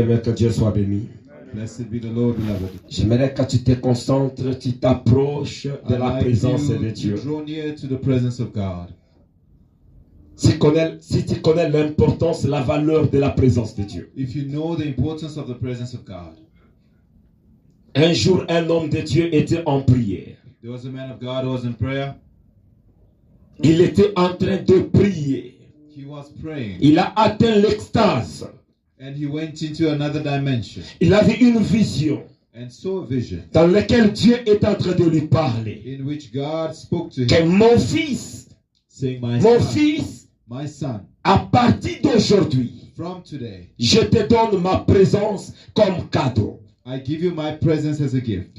Bien, que Dieu soit béni. Blessed be the Lord, beloved. J'aimerais que tu te concentres, tu t'approches de la présence de Dieu. Draw near to the presence of God. Si tu connais l'importance, la valeur de la présence de Dieu. If you know the importance of the presence of God. Un jour, un homme de Dieu était en prière. There was a man of God who was in prayer. Il était en train de prier. He was praying. Il a atteint l'extase. And he went into another dimension. Il avait une vision. And saw a vision. Dans laquelle Dieu est en train de lui parler. In which God spoke to him. Que mon fils, saying, my son, à partir d'aujourd'hui, from today, je te donne ma présence comme cadeau. I give you my presence as a gift.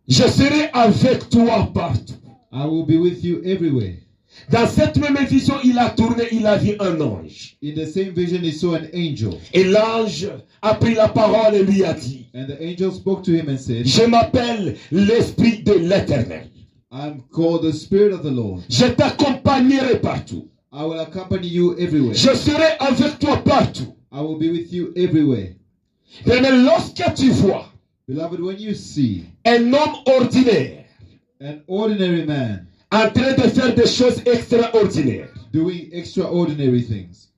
Je serai avec toi partout. I will be with you everywhere. Dans cette même vision, il a tourné, il a vu un ange. In the same vision, he saw an angel. Et l'ange a pris la parole et lui a dit, and the angel spoke to him and said, je m'appelle l'Esprit de l'Éternel. I'm called the Spirit of the Lord. Je t'accompagnerai partout. I will accompany you everywhere. Je serai avec toi partout. I will be with you everywhere. Mais lorsque tu vois, beloved, when you see un homme ordinaire, an ordinary man, en train de faire des choses extraordinaires, doing extraordinary things,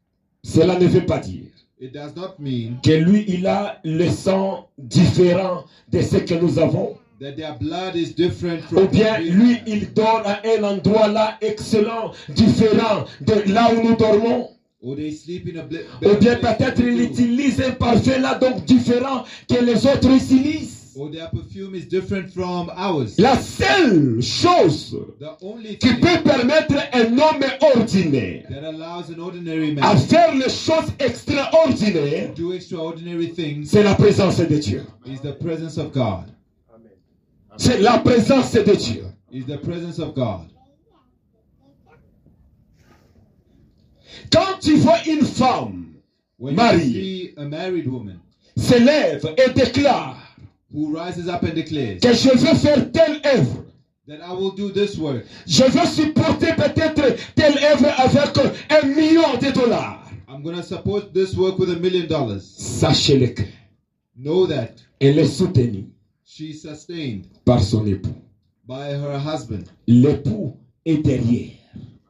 cela ne veut pas dire it does not mean que lui, il a le sang différent de ce que nous avons. That their blood is different from ou bien lui, il dort à un endroit là excellent, différent de là où nous dormons. Or they sleep in a ou bien peut-être il utilise un parfum là donc différent que les autres utilisent. Or their perfume is different from ours. La seule chose qui peut permettre un homme ordinaire that allows an ordinary man à faire les choses extraordinaires, do extraordinary things, c'est la présence de Dieu. Is the presence of God. C'est la présence de Dieu. Is the presence of God. Quand tu vois une femme mariée se lève et déclare who rises up and declares que je veux faire telle œuvre, that I will do this work, je veux supporter peut-être telle œuvre avec $1 million. I'm going to support this work with $1 million. Sachez-le que know that elle est soutenue she's sustained par son époux. By her husband. L'époux est derrière.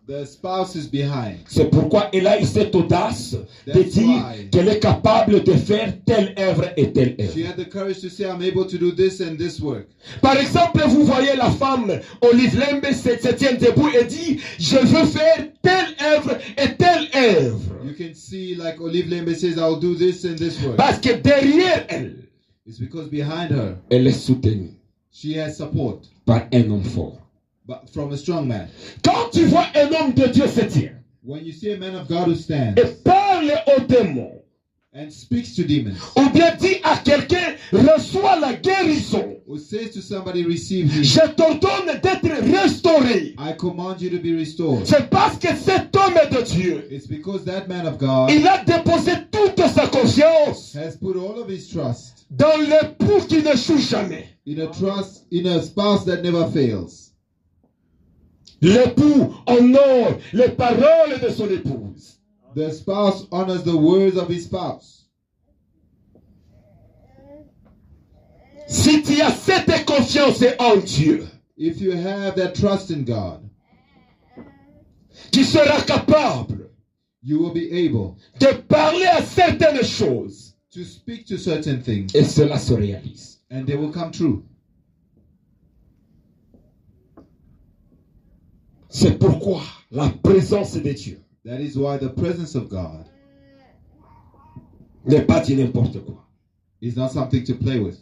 The spouse is behind. C'est pourquoi elle a eu cette audace de dire qu'elle est capable de faire telle œuvre et telle œuvre. She had the courage to say, I'm able to do this and this work. Par exemple, vous voyez la femme Olive Lembe se tient debout et dit, je veux faire telle œuvre et telle œuvre. You can see like Olive Lembe says, I'll do this and this work. Parce que derrière elle, it's because behind her, elle est soutenue. She has support. Par un homme fort. But from a strong man. Quand tu vois un homme de Dieu se tient, when you see a man of God who stands, et parle aux démons, and speaks to demons, ou bien dit à quelqu'un, reçois la guérison, or says to somebody, receive healing, je t'ordonne d'être restauré. I command you to be restored. C'est parce que cet homme de Dieu, it's because that man of God, il a déposé toute sa confiance, has put all of his trust dans l'époux qui ne joue jamais. In a spouse that never fails. L'époux honore les paroles de son épouse. The spouse honors the words of his spouse. Si tu as cette confiance en Dieu, if you have that trust in God, tu seras capable, you will be able de parler à certaines choses, to speak to certain things, et cela se réalise. And they will come true. C'est pourquoi la présence de Dieu, that is why the presence of God n'est pas dit n'importe quoi. Is not something to play with.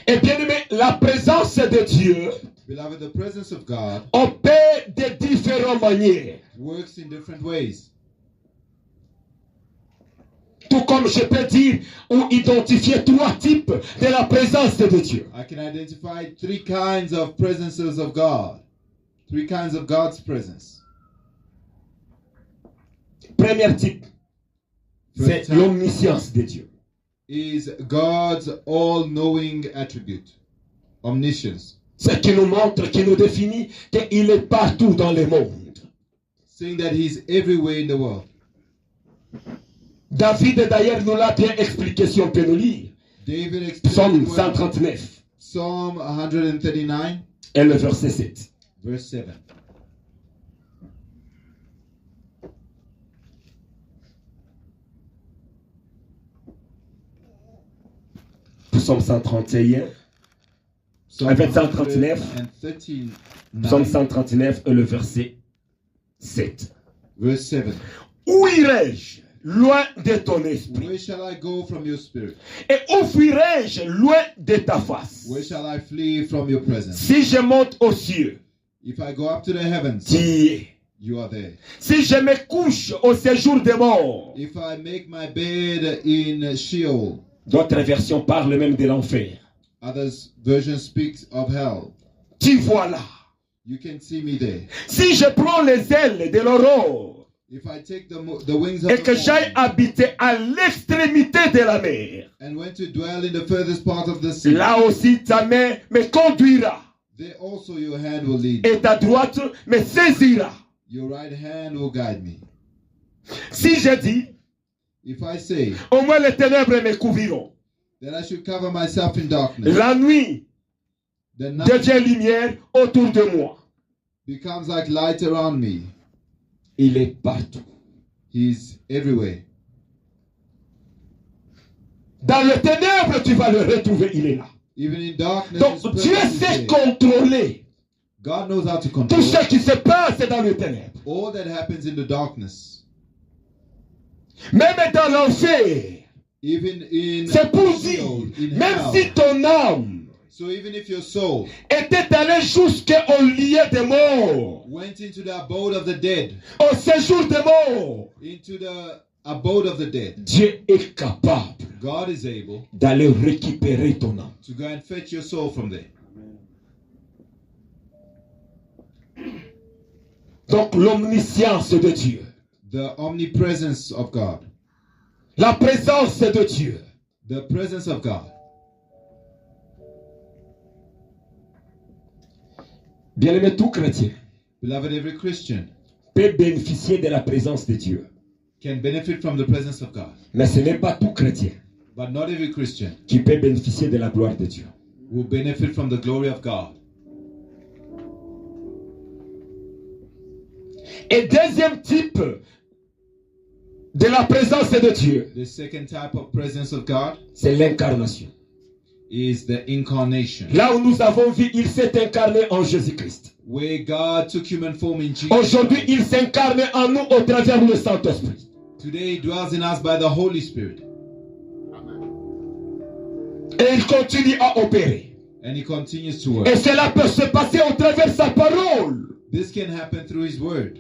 Et bien aimé, la présence de Dieu, beloved, the presence of God opère de différentes manières. Works in different ways. Tout comme je peux dire ou identifier 3 types de la présence de Dieu. I can identify 3 kinds of presences of God. 3 kinds of God's presence. Premier type, c'est l'omniscience de Dieu. Is God's all-knowing attribute. Omniscience. Ce qui nous montre, qui nous définit qu'il est partout dans le monde. Saying that he's everywhere in the world. David d'ailleurs nous l'a bien expliqué si on peut nous lire. David explained Psaume it well. 139 Psalm 139, et le verset 7. verse 7. Psaume 131, Psalm Avec 139. 139, Psaume 139 et le verset 7. verse 7. Où irai-je loin de ton esprit? Where shall I go from your spirit? Et où fuirai-je loin de ta face? Where shall I flee from your presence? Si je monte aux cieux, If I go up to the heavens, tu y es. you are there. Si je me couche au séjour des morts, If I make my bed in Sheol, d'autres versions parlent même de l'enfer. others version speaks of hell. Tu vois là. You can see me there. Si je prends les ailes de l'aurore If I take the wings of et que the j'aille morning habiter à l'extrémité de la mer, and went to dwell in the furthest part of the sea, là aussi ta main me conduira there also your hand will lead. et ta droite me saisira. Your right hand will guide me. Si je dis, If I say au moins les ténèbres me couvriront, that I should cover myself in darkness, la nuit the night devient lumière autour de moi. becomes like light around me. Il est partout. He's everywhere. Dans les ténèbres, tu vas le retrouver, il est là. Even in darkness, Donc His Dieu presence is sait there. contrôler God knows how to tout control ce qui se passe dans les ténèbres. all that happens in the darkness. Même dans l'enfer, Even in c'est pour dire, Sheol, in même hell. si ton âme So even if your soul était allée jusqu'au lieu des morts, went into the abode of the dead, au séjour des morts, into the abode of the dead, Dieu est capable God is able d'aller récupérer ton âme. to go and fetch your soul from there. Donc l'omniscience de Dieu, The omnipresence of God, la présence de Dieu, the presence of God. bien-aimé, tout chrétien Beloved, every Christian peut bénéficier de la présence de Dieu. can benefit from the presence of God, Mais ce n'est pas tout chrétien but not every Christian qui peut bénéficier de la gloire de Dieu. will benefit from the glory of God. Et deuxième type de la présence de Dieu, The second type of presence of God c'est l'incarnation. is the incarnation, Là où nous avons vu, il s'est incarné en Jésus-Christ. where God took human form in Jesus. Aujourd'hui, Christ. il s'incarne en nous au travers du Saint-Esprit. Today he dwells in us by the Holy Spirit, Et il continue à opérer. and he continues to work. Et cela peut se passer au travers de sa parole. This can happen through his word.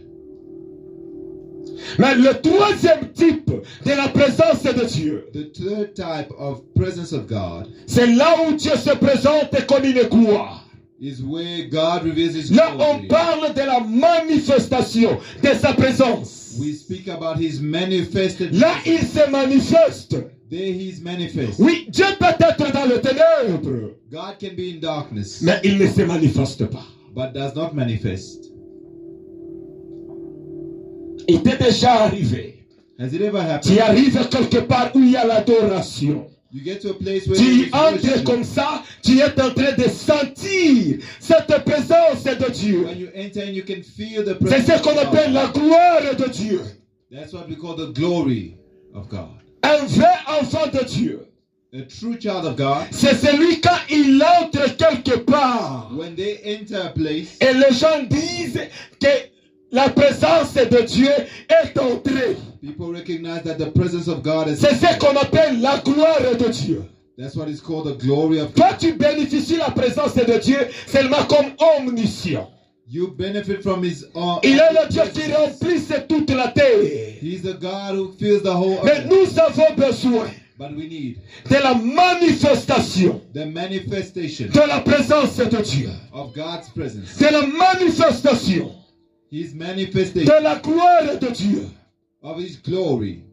Mais le troisième type de la présence de Dieu, The third type of presence of God c'est là où Dieu se présente comme une gloire. is where God reveals his Là, on glory. parle de la manifestation de sa présence. We speak about his manifested Là, il presence. se manifeste. There he is manifest. Oui, Dieu peut être dans le ténèbre, God can be in darkness, mais il ne se manifeste pas. but does not manifest. Il t'est déjà arrivé. Has it ever Tu happened? arrives quelque part où il y a l'adoration. You get to a place where Tu there is entres worship. comme ça, tu es en train de sentir cette présence de Dieu. When you enter and you can feel the C'est presence ce qu'on of appelle la God. gloire de Dieu. That's what we call the glory of God. Un vrai enfant de Dieu, A true child of God, c'est celui quand il entre quelque part when they enter a place et les gens disent que la présence de Dieu est entrée. people recognize that the presence of God is C'est ce qu'on appelle la gloire de Dieu. That's what is called the glory of Toi, God. tu bénéficies de la présence de Dieu seulement comme omniscient. You benefit from his Il est le Dieu qui presence. remplisse toute la terre. He's the God who fills the whole Mais earth. nous avons besoin But we need de la manifestation the manifestation de la présence de Dieu. of God's presence. De la manifestation His manifestation de la gloire de Dieu. of his glory.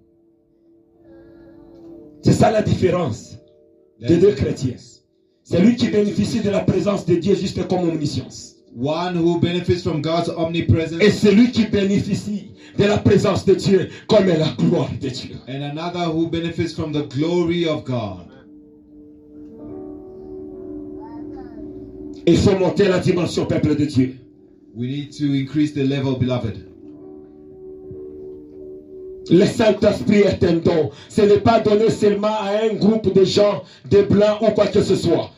C'est ça la différence des deux chrétiens. C'est lui qui bénéficie de la présence de Dieu juste comme omniscience. One who benefits from God's omnipresence. Et celui qui bénéficie de la présence de Dieu comme la gloire de Dieu. And another who benefits from the glory of God. Il faut monter la dimension, peuple de Dieu. We need to increase the level, beloved. Le Saint-Esprit est un don. Ce n'est pas donné seulement à un groupe de gens, de blancs ou quoi que ce soit.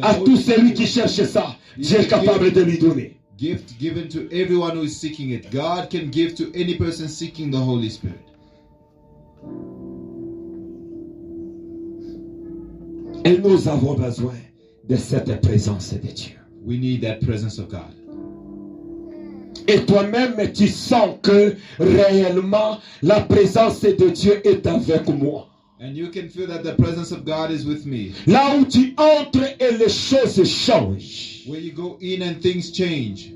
À tout celui qui cherche ça, Dieu est capable de lui donner. Gift given to everyone who is seeking it. God can give to any person seeking the Holy Spirit. Et nous avons besoin de cette présence de Dieu. We need that presence of God. Et toi-même, tu sens que réellement la présence de Dieu est avec moi. And you can feel that the presence of God is with me. Là où tu entres et les choses changent. Where you go in and things change.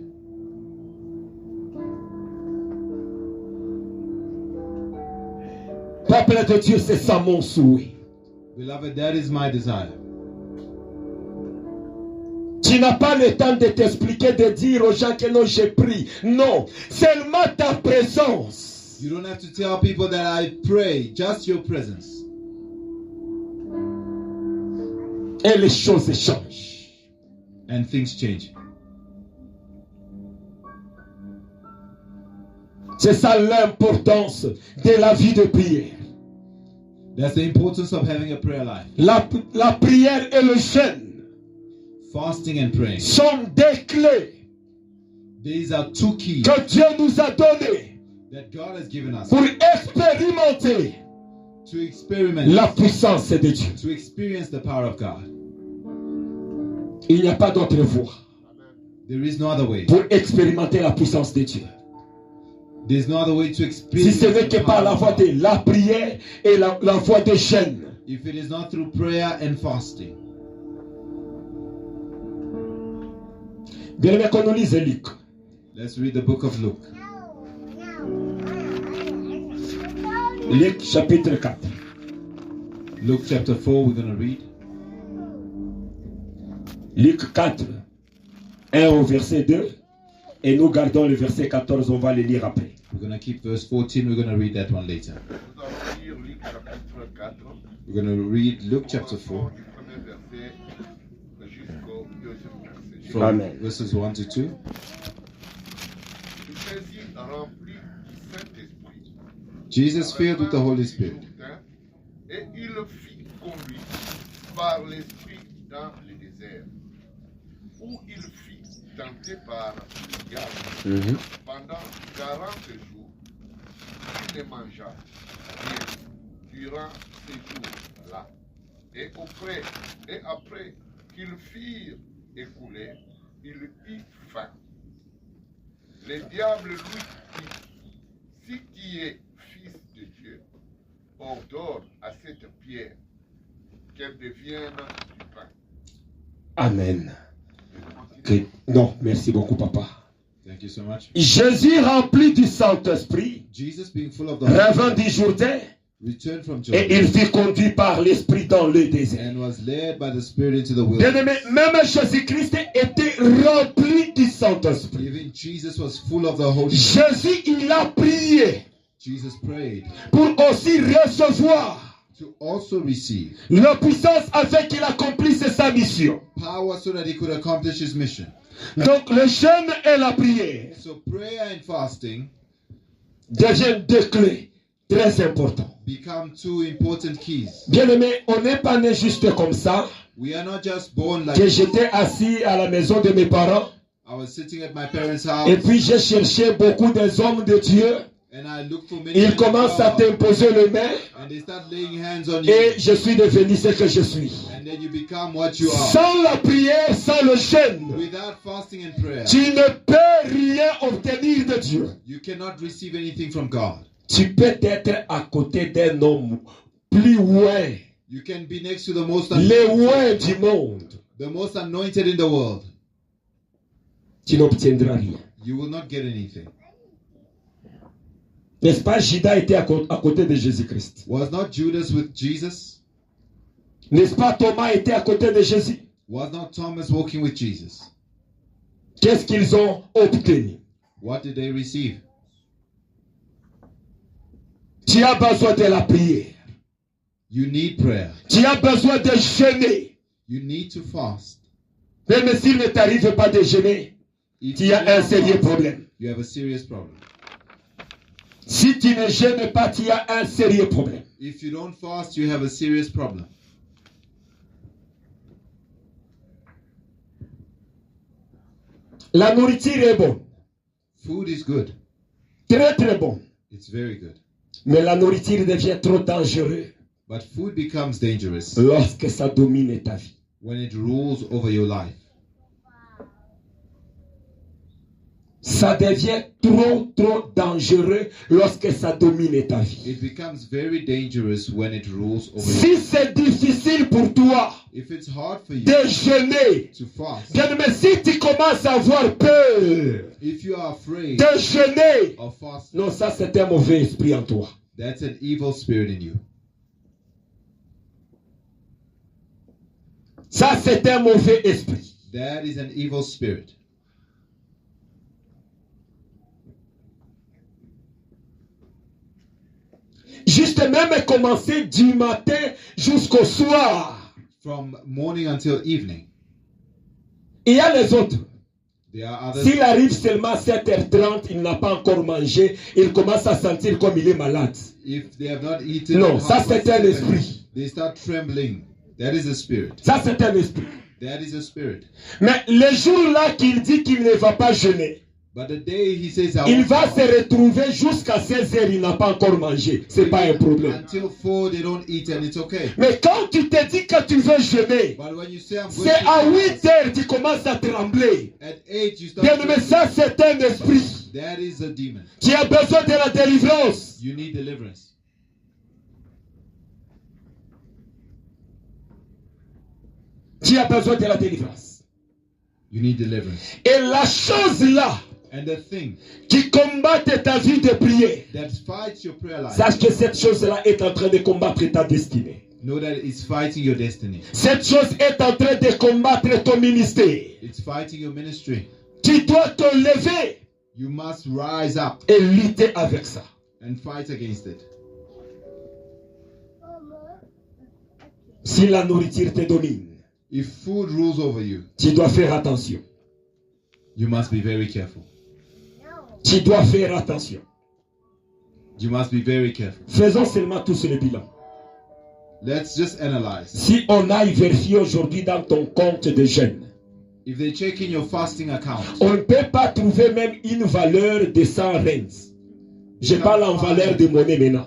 Peuple de Dieu, c'est ça mon souhait. Beloved, that is my desire. Tu n'as pas le temps de t'expliquer, de dire aux gens que non, j'ai pris. Non, seulement ta présence. You don't have to tell people that I pray, just your presence. Et les choses changent. And things change. C'est ça l'importance de la vie de prière. That's the importance of having a prayer life. La prière et le jeûne Fasting and praying. sont des clés These are two keys que Dieu nous a données that God has given us pour expérimenter to experiment, la puissance de Dieu. to experience the power of God. Il n'y a pas d'autre voie There is no other way. pour expérimenter la puissance de Dieu. There's no other way to Si experience ce n'est the que par power la of voie God. de la prière et la voie de jeûne. If it is not through prayer and fasting. Bien aimé, qu'on nous lise Luc. Let's read the book of Luke. Luc chapitre 4. Luke chapter 4, we're going to read. Luc 4, 1 au verset 2. Et nous gardons le verset 14, on va le lire après. We're going to keep verse 14. We're going to read that one later. Nous allons lire Luc chapitre 4, We're going to read Luke chapter 4 du premier verset jusqu'au deuxième verset. from Amen. verses 1 to 2. Jésus rempli du Saint-Esprit. Jesus filled with the Holy Spirit. Et il le fit conduire par l'Esprit dans le désert, où il fut tenté par le diable. Pendant 40 jours, il ne mangea rien durant ces jours-là. Et après qu'ils firent écouler, il eut faim. Le diable lui dit, si tu es fils de Dieu, ordonne à cette pierre qu'elle devienne du pain. Amen. Non, merci beaucoup, papa. Thank you so much. Jésus rempli du Saint-Esprit, Jesus, being full of the Holy revint Spirit, du Jourdain, returned from et Jordan il fut conduit par l'Esprit dans le désert. and was led by the Spirit into the Bien aimé, wilderness. même Jésus-Christ était rempli du Saint-Esprit. Even Jesus was full of the Holy Spirit. Jésus, il a prié Jesus prayed pour aussi recevoir to also receive la puissance afin qu'il accomplisse sa mission. power so that he could accomplish his mission. Donc le jeûne et la prière So prayer and fasting deviennent deux clés très importantes. become two important keys. Bien aimé, on n'est pas né juste comme ça, We are not just born like que j'étais assis à la maison de mes parents I was sitting at my parents' et house puis j'ai cherché beaucoup des hommes de Dieu. and I looked for many Ils men of commencent à God, t'imposer les mains and they start laying hands on you et je suis devenu ce que je suis. and then you become what you are. Sans la prière, sans le jeûne, Without fasting and prayer, tu ne peux rien obtenir de Dieu. you cannot receive anything from God. Tu peux être à côté d'un homme plus loin, You can be next to the most le loin anointed, du monde. the most anointed in the world. Tu n'obtiendras rien. You will not get anything. N'est-ce pas, Judas était à côté de Jésus-Christ. Was not Judas with Jesus? N'est-ce pas, Thomas était à côté de Jésus. Was not Thomas walking with Jesus? Qu'est-ce qu'ils ont obtenu? What did they receive? Tu as besoin de la prière. You need prayer. Tu as besoin de jeûner. You need to fast. Même s'il ne t'arrive pas de jeûner, If tu you as un don't sérieux fast, problème. you have a serious problem. Si tu ne jeûnes pas, tu as un sérieux problème. If you don't fast, you have a serious problem. La nourriture est bonne. Food is good. Très très bonne. It's very good. Mais la nourriture devient trop dangereuse But food becomes dangerous lorsque ça domine ta vie. when it rules over your life. Ça devient trop dangereux lorsque ça domine ta vie. It becomes very dangerous when it rules over you. Si c'est difficile pour toi If it's hard for you de jeûner, to fast, bien, mais si tu commences à avoir peur if you are afraid de jeûner, of fasting, non, ça c'est un mauvais esprit en toi. that's an evil spirit in you. Ça c'est un mauvais esprit. That is an evil spirit. Juste même commencer du matin jusqu'au soir. From morning until evening. Il y a les autres. There are others. S'il arrive seulement à 7h30, il n'a pas encore mangé, il commence à sentir comme il est malade. If they have not eaten, Non, at ça half c'est past un 7, esprit. they start trembling. That is a spirit. Ça c'est un esprit. That is a spirit. Mais le jour-là qu'il dit qu'il ne va pas jeûner, But the day he says, I il won't va fast, se retrouver jusqu'à 16h, il n'a pas encore mangé. C'est pas un problème. until 4 they don't eat and it's okay. Mais quand tu te dis que tu veux jeûner, But when you say I'm going c'est à to 8h tu commences à trembler. at 8 you start Bien, mais ça c'est un esprit. that is a demon. Tu as besoin de la délivrance. You need deliverance. Tu as besoin de la délivrance. You need deliverance. Et la chose là And the thing qui combat ta vie de prière, that fights your prayer life, sache que cette chose-là est en train de combattre ta destinée. know that it's fighting your destiny. Cette chose est en train de combattre ton ministère. It's fighting your ministry. Tu dois te lever You must rise up et lutter avec ça. and fight against it. Si la nourriture te domine, If food rules over you, tu dois faire attention. you must be very careful. Tu dois faire attention. You must be very careful. Faisons seulement tous le bilan. Let's just analyze. Si on aille vérifier aujourd'hui dans ton compte de jeûne, If they check in your fasting account, on ne peut pas trouver même une valeur de 100 rands. Je parle en valeur de monnaie maintenant.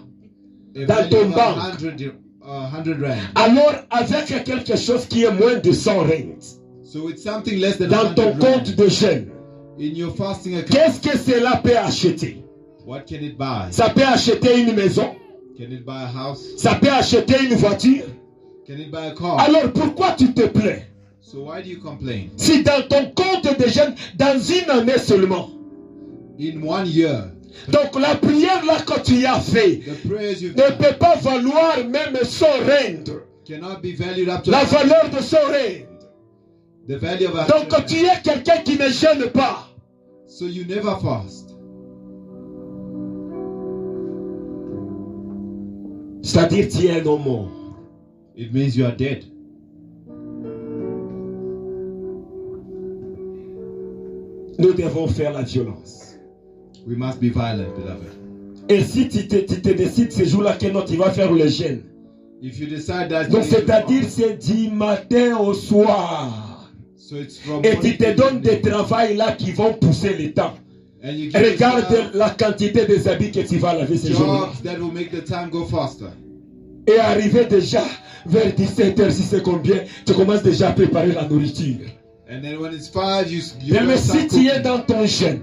a Dans value ton of banque. 100 rand. Alors, avec quelque chose qui est moins de 100 rands, So it's something less than dans 100 ton rand. compte de jeûne, In your fasting account, qu'est-ce que cela peut acheter? what can it buy? Ça peut acheter une maison, Can it buy a house? ça peut acheter une voiture. Can it buy a car? Alors, pourquoi tu te plains? So why do you complain? Si dans ton compte de jeûne, dans une année seulement, In 1 year, donc la prière là que tu as fait the prayers you've ne done peut pas valoir même 100 rands. cannot be valued up to La 100. valeur de 100 rands. The value of 100 Donc rand. tu es quelqu'un qui ne jeûne pas. So you never fast. C'est-à-dire tu es un homme mort. It means you are dead. Nous devons faire la violence. We must be violent, beloved. Et si tu te décides ce jour-là que non, tu vas faire le jeûne. If you decide that, Donc c'est-à-dire c'est du matin au soir. so it's from Et morning tu te to donnes des evening. travails là qui vont pousser le temps. And you give Regarde yourself la quantité des habits que tu vas laver ce jour-là. jobs that will make the time go faster. Et arrivé déjà vers 17h, si c'est combien, tu commences déjà à préparer la nourriture. And then when it's 5, you Mais don't si start tu es cooking. dans ton jeûne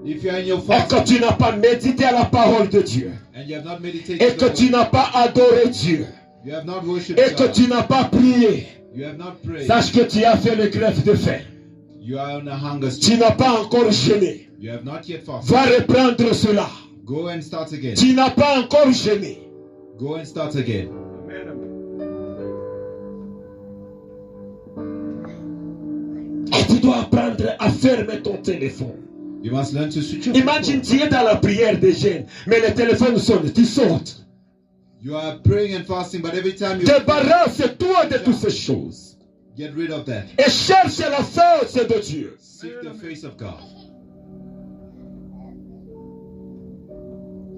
If you're in your et fast que tu n'as pas médité à la parole de Dieu and you have not meditated, et que the tu word, n'as pas adoré Dieu you have not worshipped et que God, tu n'as pas prié, you have not prayed, sache que tu as fait le greffe de faim. you are on a hunger Tu streak, n'as pas encore jeûné. you have not yet fasted. Va reprendre cela. Go and start again. Tu n'as pas encore jeûné. Go and start again. Et tu dois dois apprendre à fermer ton téléphone. You must learn to switch off. Imagine, tu es dans la prière des jeunes, mais le téléphone sonne, tu sautes. You are praying and fasting, but every time you Débarrasse-toi de toutes ces choses. get rid of that. Et cherche la face de Dieu. Seek the face of God.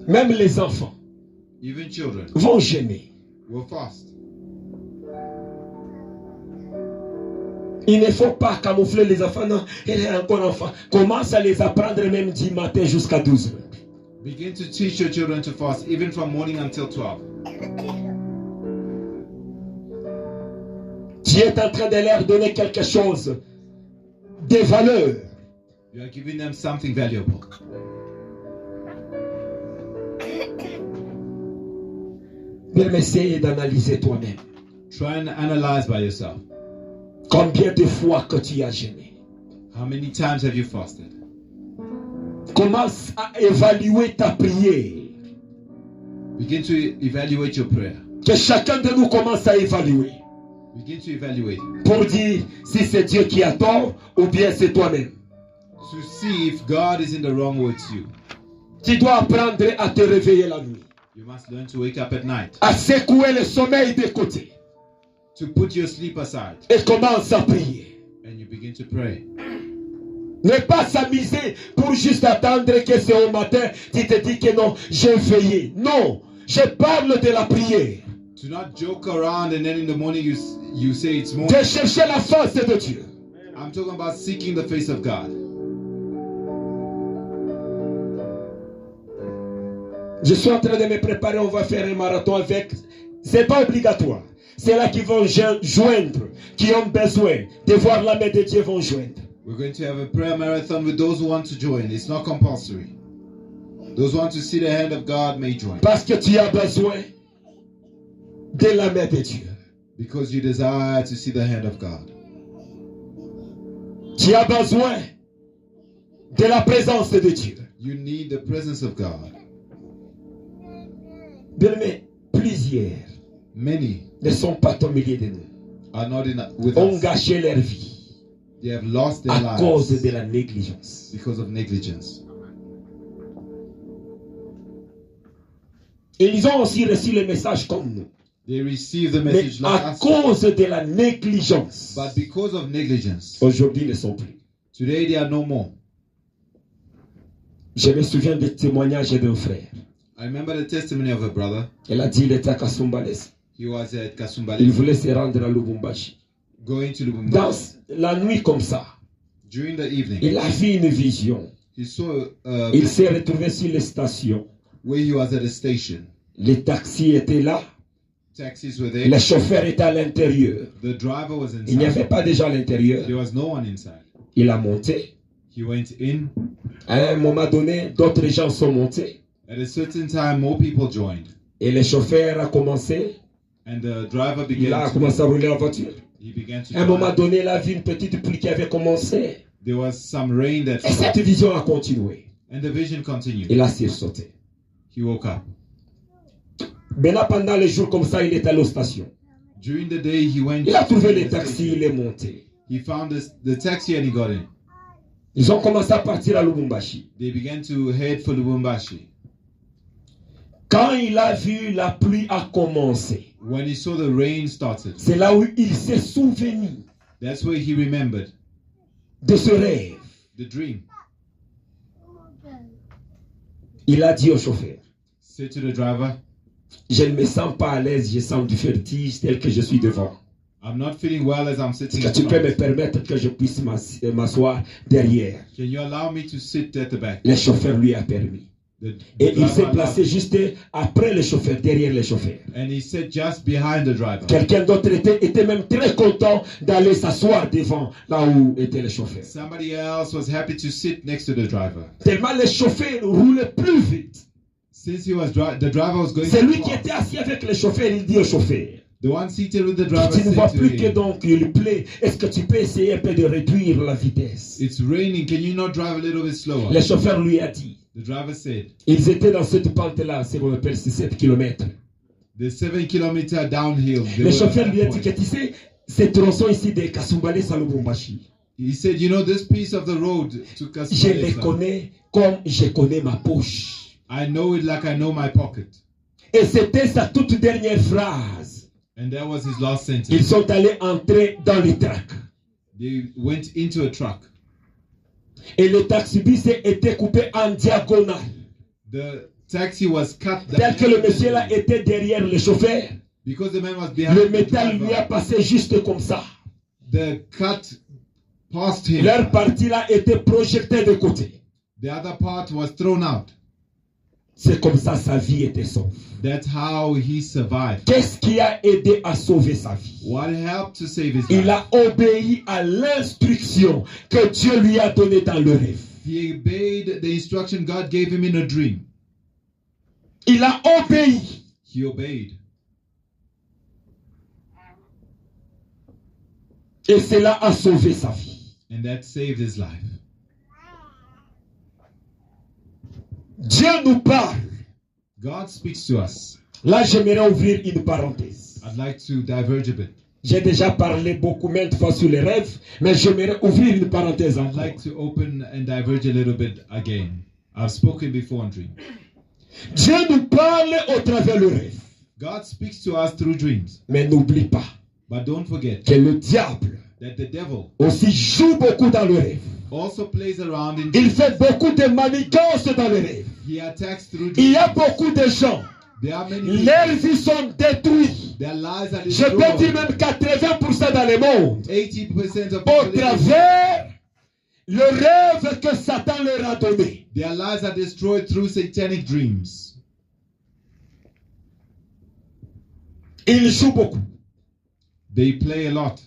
Même les enfants Even children vont gêner. will fast. Il ne faut pas camoufler les enfants. Non, il est encore enfant. Commence à les apprendre même du matin jusqu'à 12 heures. Begin to teach your children to fast, even from morning until 12. Tu es en train de leur donner quelque chose de valeur. You are giving them something valuable. Même essaye d'analyser toi-même. Try and analyze by yourself. Combien de fois que tu as gêné? How many times have you fasted? Commence à évaluer ta prière. Begin to evaluate your prayer. Que chacun de nous commence à évaluer. Begin to evaluate. Pour dire si c'est Dieu qui a tort ou bien c'est toi-même. To see if God is in the wrong with you. Tu dois apprendre à te réveiller la nuit. You must learn to wake up at night. À secouer le sommeil de côté. To put your sleep aside. Et commence à prier. And you begin to pray. Ne pas s'amuser pour juste attendre que c'est au matin, tu te dis que non, j'ai veillé. Non, je parle de la prière. To not joke around and then in the morning you say it's morning. De chercher la face de Dieu. I'm talking about seeking the face of God. Je suis en train de me préparer, on va faire un marathon avec. C'est pas obligatoire. C'est là qui vont joindre, qui ont besoin de voir la main de Dieu vont joindre. We're going to have a prayer marathon with those who want to join. It's not compulsory. Those who want to see the hand of God may join. Parce que tu as besoin de la main de Dieu. Because you desire to see the hand of God. Tu as besoin de la présence de Dieu. You need the presence of God. Bien-aimés, plusieurs Many ne sont pas au milieu de nous. are not with Ont us. gâché leur vie They have lost their à cause lives de la négligence. because of negligence. Et ils ont aussi reçu le message comme nous. They receive the Mais message like à us, cause de la négligence, but because of negligence, aujourd'hui ils ne sont plus. today they are no more. Je me souviens du témoignage d'un frère. I remember the testimony of a brother. Il a dit il était à Kasumbalès. He was at Il Kasumbali voulait se rendre à Lubumbashi. going to Lubumbashi. Dans la nuit comme ça, During the evening, il a vu une vision. he saw Il s'est retrouvé sur les stations. where he was at a station. Les taxis étaient là. Taxis were there. Le chauffeur était à l'intérieur. The driver was Il n'y avait inside. pas de gens à l'intérieur. There was no one inside. Il a monté. He went in. À un moment donné, d'autres gens sont montés. At a certain time, more people joined. Et le chauffeur a commencé. And the driver Il a began commencé à rouler la voiture. he began to À un moment drive. donné, il a vu une petite pluie qui avait commencé. There was some rain that Et cette vision a continué. and the vision continued. Il a sursauté. He woke up. Maintenant, pendant les jours comme ça, il est allé aux stations. During the day, he went Il a trouvé to les the taxis, station. il est monté. He found the taxi and he got in. Ils ont commencé à partir à Lubumbashi. They began to head for Lubumbashi. Quand il a vu la pluie a commencé, When he saw the rain started, c'est là où il s'est souvenu that's where he remembered de ce rêve. the dream. Il a dit au chauffeur, Said to the driver, je ne me sens pas à l'aise, je sens du vertige tel que je suis devant. I'm not feeling well as I'm sitting Est-ce at que tu peux me front. permettre que je puisse m'asseoir derrière? Can you allow me to sit at the back? Le chauffeur lui a permis. The Et il s'est driver placé allowed- juste après le chauffeur, derrière le chauffeur. and he sat just behind the driver. Quelqu'un d'autre était même très content d'aller s'asseoir devant là où était le chauffeur. Somebody else was happy to sit next to the driver. Tellement le chauffeur roulait plus vite. Since he was the driver was going C'est too lui qui fast. était assis avec le chauffeur, il dit au chauffeur, The one seated with the driver tu ne vois said to plus que him, donc il plaît. Est-ce que tu peux essayer un peu de réduire la vitesse? it's raining, can you not drive a little bit slower? Le chauffeur lui a dit, The driver said, ils étaient dans cette pente-là, c'est qu'on appelle 7 km. the 7 kilometer downhill. they Le were chauffeur at lui a that dit que point. tu sais, cette tronçon ici de Kasumbalès à Lubumbashi, He said, you know, this piece of the road took us Je by les itself. connais comme je connais ma poche. I know it like I know my pocket. Et c'était sa toute dernière phrase. And that was his last Ils sentence. sont allés entrer dans le track. They went into a truck. Et le taxi-bus était coupé en diagonale. The taxi was cut Tel que le monsieur là était derrière le chauffeur. because the man was behind Le the métal lui a driver. passé juste comme ça. The cut passed him. Leur partie là était projetée de côté. The other part was thrown out. C'est comme ça sa vie était sauvée. That's how he survived. Qu'est-ce qui a aidé à sauver sa vie? What helped to save his Il life? a obéi à l'instruction que Dieu lui a donnée dans le rêve. He obeyed the instruction God gave him in a dream. Il a obéi. He obeyed. Et cela a sauvé sa vie. And that saved his life. Dieu nous parle. God speaks to us. Là, j'aimerais ouvrir une parenthèse. I'd like to diverge a bit. J'ai déjà parlé beaucoup maintes fois sur les rêves, mais j'aimerais ouvrir une parenthèse I'd encore. like to open and diverge a little bit again. I've spoken before in dream. Dieu nous parle au travers le rêve. God speaks to us through dreams. Mais n'oublie pas But don't forget que le diable that the devil aussi joue beaucoup dans le rêve. also plays around in Il dreams. fait beaucoup de manigances dans le rêve. He attacks through Il y dreams. a beaucoup de gens, There are many people. leurs vies sont détruites. Their lives are Je peux dire destroyed. même 80% dans le monde. 80% of Au people, travers le rêve que Satan leur a donné. their lives are destroyed through satanic dreams. Il joue beaucoup. They play a lot.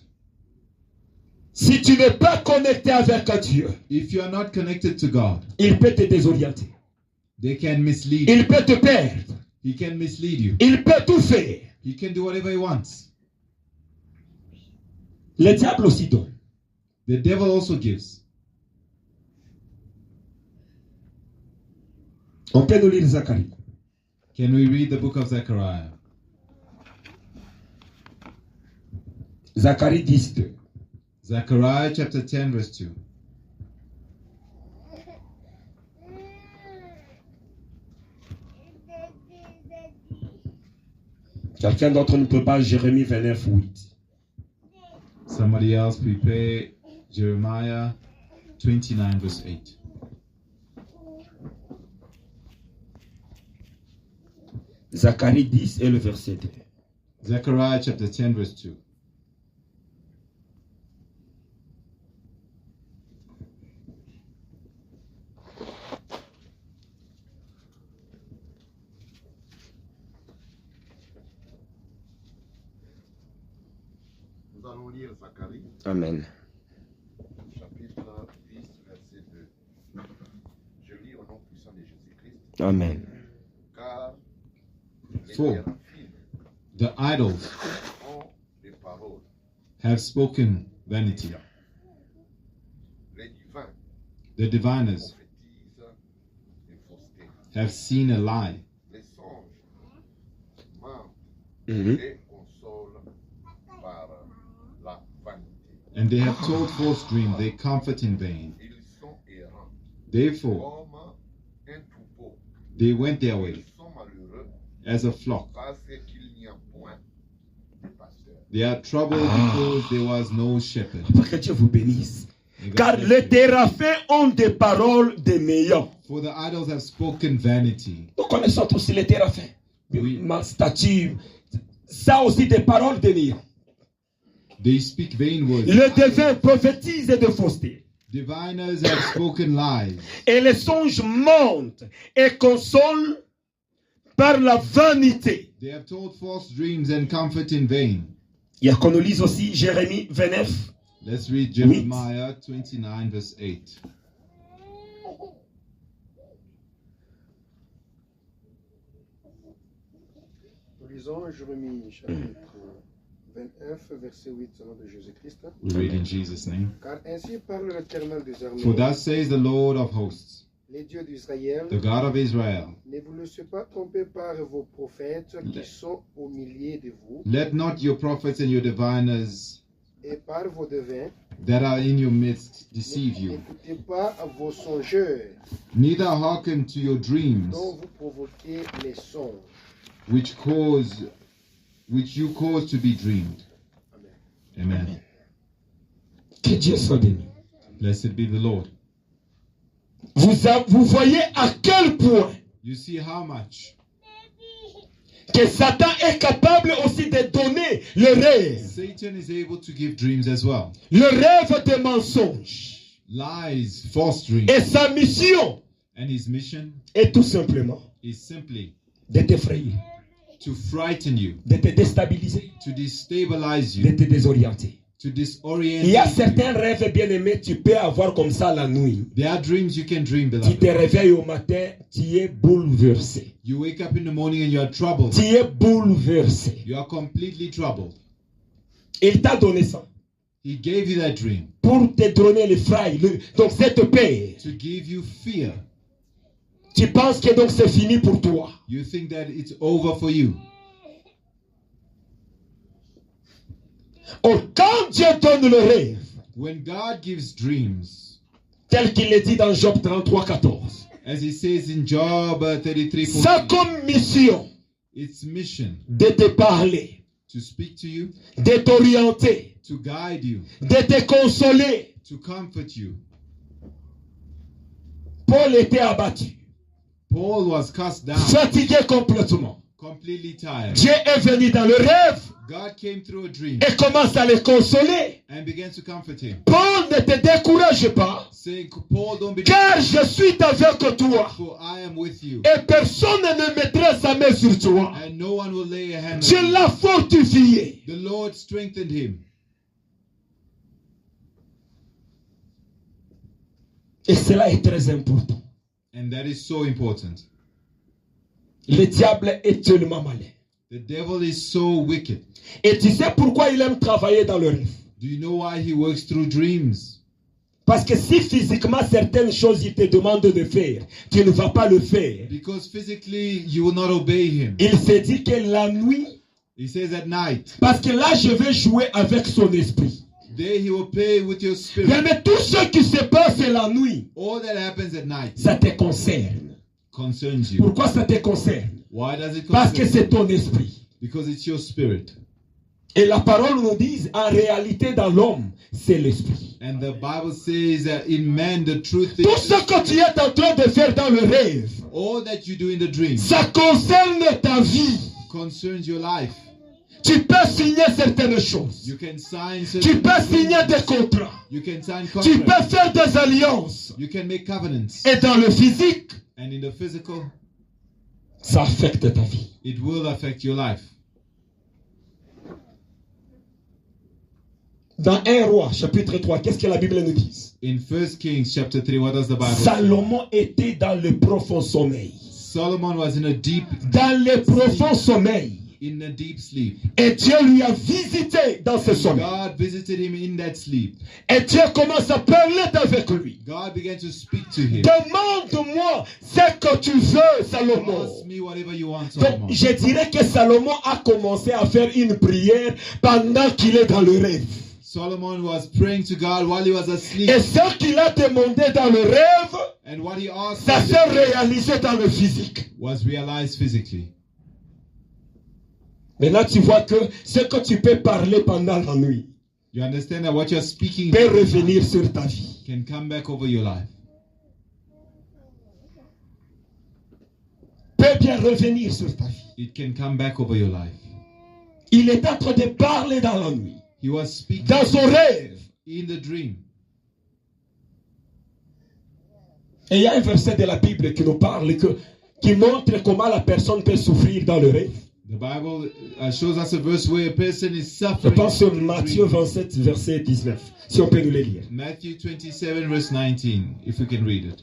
Si tu n'es pas connecté avec Dieu, If you are not connected to God, il peut te désorienter. they can mislead you. Il peut te perdre. He can mislead you. Il peut tout faire. He can do whatever he wants. Le diable aussi donne. The devil also gives. On peut nous lire Zacharie. Can we read the book of Zechariah? Zacharie 10, 2. Zechariah chapter 10 verse 2. Quelqu'un d'autre ne peut pas Jérémie 29, 8. Somebody else prepare Jeremiah 29 verse 8. Zacharie 10 et le verset 2. Zechariah chapter 10 verse 2. Nous allons lire Zacharie, Amen. chapitre 10, verset 2. Je lis au nom puissant de Jésus-Christ, Amen. car les Faux. thérapies The idols ont des paroles. have spoken vanity. Les divins The diviners prophétisent des faussetés. have seen a lie. Les songes mentent Mhm. et consolent par la vanité. And they have told false dreams, they comfort in vain. Ils sont errants Therefore, comme un troupeau. they went their way Ils sont malheureux as a flock. parce qu'il n'y a point de pasteur. They are troubled because there was no shepherd. Pour que Dieu vous bénisse. May God Car bless les you. téraphins ont des paroles de méants. For the idols have spoken vanity. Nous connaissons tous les téraphins. Oui. Ma statue, ça aussi des paroles de méants. They speak vain words. Le devin prophétise de fausseté. Diviners have spoken lies. Et les songes montent et consolent par la vanité. They have told false dreams and comfort in vain. Il y a qu'on nous lise aussi Jérémie 29. Let's read Jeremiah 29 verse 8. Nous lisons Jérémie chapitre 29, verset 8, au nom de Jésus-Christ. We read in Jesus' name. Car ainsi parle l'Éternel des armées, For thus says the Lord of hosts, les dieux d'Israël, the God of Israel, ne vous laissez pas tromper par vos prophètes qui sont au milieu de vous, let not your prophets and your diviners et par vos devins, that are in your midst deceive you. n'écoutez pas à vos songeurs, Neither hearken to your dreams, dont vous provoquez les songes. which you cause to be dreamed. Amen. Que Dieu soit béni. Blessed be the Lord. Vous voyez à quel point You see how much que Satan est capable aussi de donner le rêve. Satan is able to give dreams as well. Le rêve des mensonges. Lies, false dreams. Et sa mission And his mission est tout simplement is simply de t'effrayer, to frighten you, de te déstabiliser, to destabilize de you, te désorienter. to disorient Il y a you. certains rêves bien-aimés, tu peux avoir comme ça la nuit. There are dreams you can dream, Tu te beloved. réveilles au matin, tu es bouleversé. You wake up in the morning and you are troubled. Tu es bouleversé. You are completely troubled. Il t'a donné ça He gave you that dream pour te donner l'effraie, donc cette paix. to give you fear. Tu penses que donc c'est fini pour toi. You think that it's over for you. Or, quand Dieu donne le rêve, When God gives dreams, tel qu'il est dit dans Job 33:14, as he says in Job 33, ça comme mission its mission de te parler, to speak to you, de t'orienter, to guide you, de te consoler. to comfort you. Paul était abattu, Paul was cast down, fatigué complètement. completely tired. Dieu est venu dans le rêve God came through a dream et commence à le consoler. and began to comfort him, Paul, ne te décourage pas, saying, Paul, don't be car je suis avec toi. for I am with you, Et personne ne mettra sa main sur toi. and no one will lay a hand Dieu on you. l'a fortifié. The Lord strengthened him. Et cela est très important. And that is so important. Le diable est tellement malin. The devil is so wicked. Et tu sais pourquoi il aime travailler dans le rêve? Do you know why he works through dreams? Parce que si physiquement certaines choses il te demande de faire, tu ne vas pas le faire. Because physically you will not obey him. Il se dit que la nuit, He says at night, parce que là je vais jouer avec son esprit. there he will play with your spirit. Mais tout ce qui se passe la nuit, All that happens at night ça te concerne. concerns you. Pourquoi ça te concerne? Why does it Parce que concern you? c'est ton esprit. Because it's your spirit. Et la parole nous dit, en réalité dans l'homme, c'est l'esprit. And the Bible says that in man the truth Tout is ce que tu es en train de faire dans le rêve, all that you do in the dream ça concerne ta vie. concerns your life. Tu peux signer certaines choses. You can sign Tu certain peux signer des contrats. You can sign Tu peux contracts. faire des alliances. You can make covenants. Et dans le physique, And in the physical, ça affecte ta vie. it will affect your life. Dans 1 Roi, chapitre 3, qu'est-ce que la Bible nous dit? In 1 Kings chapter 3, what does the Bible say? Salomon était dans le profond sommeil. Solomon was in a deep Sommeil. in a deep sleep. Et Dieu lui a visité dans ce sommeil. God visited him in that sleep. Et Dieu commence à parler avec lui. God began to speak to him. Demande-moi ce que tu veux, Salomon. Ask me whatever you want, Donc, Solomon. je dirais que Salomon a commencé à faire une prière pendant qu'il est dans le rêve. Solomon was praying to God while he was asleep. Et ce qu'il a demandé dans le rêve, And what he asked ça s'est réalisé dans le physique. was realized physically. Maintenant, tu vois que ce que tu peux parler pendant la nuit You understand that what you're speaking peut revenir sur ta vie. can come back over your life. Peut bien revenir sur ta vie. It can come back over your life. Il est en train de parler dans la nuit, He was speaking dans son rêve. in the dream. Et il y a un verset de la Bible qui nous parle, qui montre comment la personne peut souffrir dans le rêve. The Bible shows us a verse where a person is Je suffering. pense sur in the Matthieu dream. 27, verset 19. Si on peut nous le lire. Matthew 27, verse 19, if we can read it.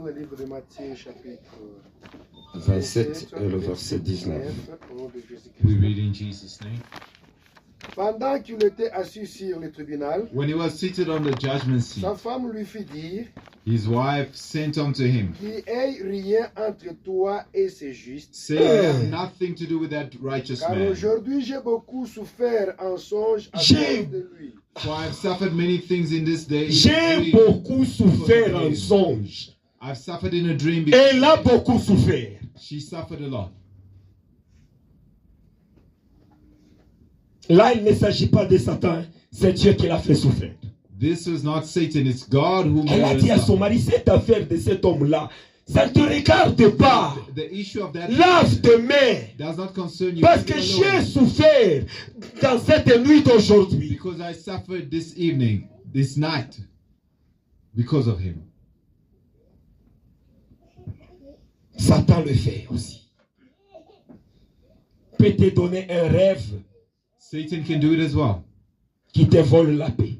dans le livre de Matthieu, chapitre 27 et le verset 19. au nom de Jésus-Christ. We read in Jesus' name. Pendant qu'il était assis sur le tribunal, When he was seated on the judgment seat, sa femme lui fit dire his wife sent unto him, qu'il n'y ait rien entre toi et ce juste. saying, I have nothing to do with that righteous Car man. aujourd'hui j'ai beaucoup souffert en songe à J'ai- cause de lui. For I have suffered many things in this day. J'ai beaucoup souffert en songe. I've suffered in a dream Elle a because beaucoup souffert. she suffered a lot. Là, il ne s'agit pas de Satan, c'est Dieu qui l'a fait souffrir. This was not Satan, it's God who Elle a made dit à her son suffer. mari, cette affaire de cet homme-là, ça ne te regarde pas. The issue of that Lave tes mains. does not concern you. Parce Leave que it j'ai alone. souffert dans cette nuit d'aujourd'hui. Because I suffered this evening, this night, because of him. Satan le fait aussi. Peut te donner un rêve Satan can do it as well. qui te vole la paix.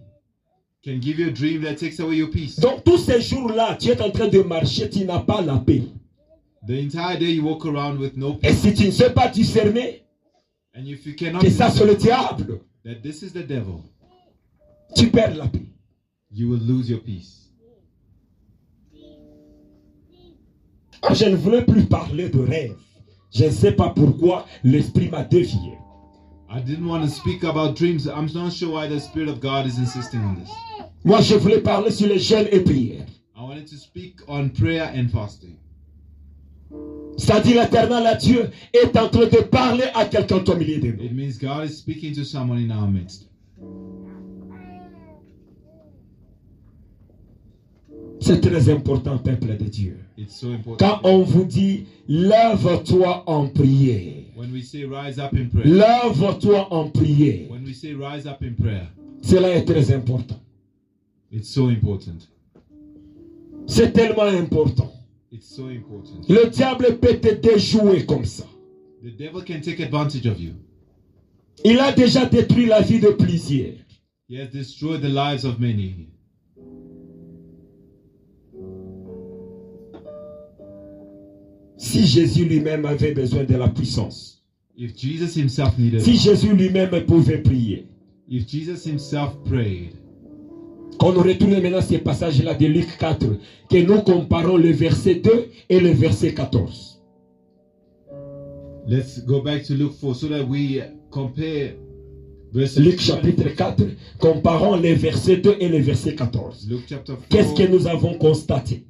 Can give you a dream that takes away your peace. Donc tous ces jours-là, tu es en train de marcher, tu n'as pas la paix. The entire day you walk around with no Et peace. si tu ne sais pas discerner And if you cannot que ça c'est le discern diable, that this is the devil, tu perds la paix. you will lose your peace. Je ne voulais plus parler de rêve. Je ne sais pas pourquoi l'esprit m'a dévié. I didn't want to speak about dreams. I'm not sure why the Spirit of God is insisting on this. Moi, je voulais parler sur les jeûnes et prières. I wanted to speak on prayer and fasting. C'est-à-dire l'éternel à Dieu est en train de parler à quelqu'un au milieu de nous. It means God is speaking to someone in our midst. C'est très important, peuple de Dieu. It's so important. Quand on vous dit, lève-toi en prière. When we say rise up in prayer, Lève-toi en prière. when we say rise up in prayer, Cela est très important. it's so important. C'est tellement important. It's so important. Le diable peut te déjouer comme ça. The devil can take advantage of you. Il a déjà détruit la vie de plusieurs. He has destroyed the lives of many. Si Jésus lui-même avait besoin de la puissance, If Jesus himself needed si help, Jésus lui-même pouvait prier, if Jesus himself prayed, qu'on retourne maintenant ces passages-là de Luc 4, que nous comparons le verset 2 et le verset 14. let's go back to Luke 4 so that we compare verses Luc 2 chapitre 4, comparons les versets 2 et le verset 14. Luke chapter Qu'est-ce que 4, nous avons constaté?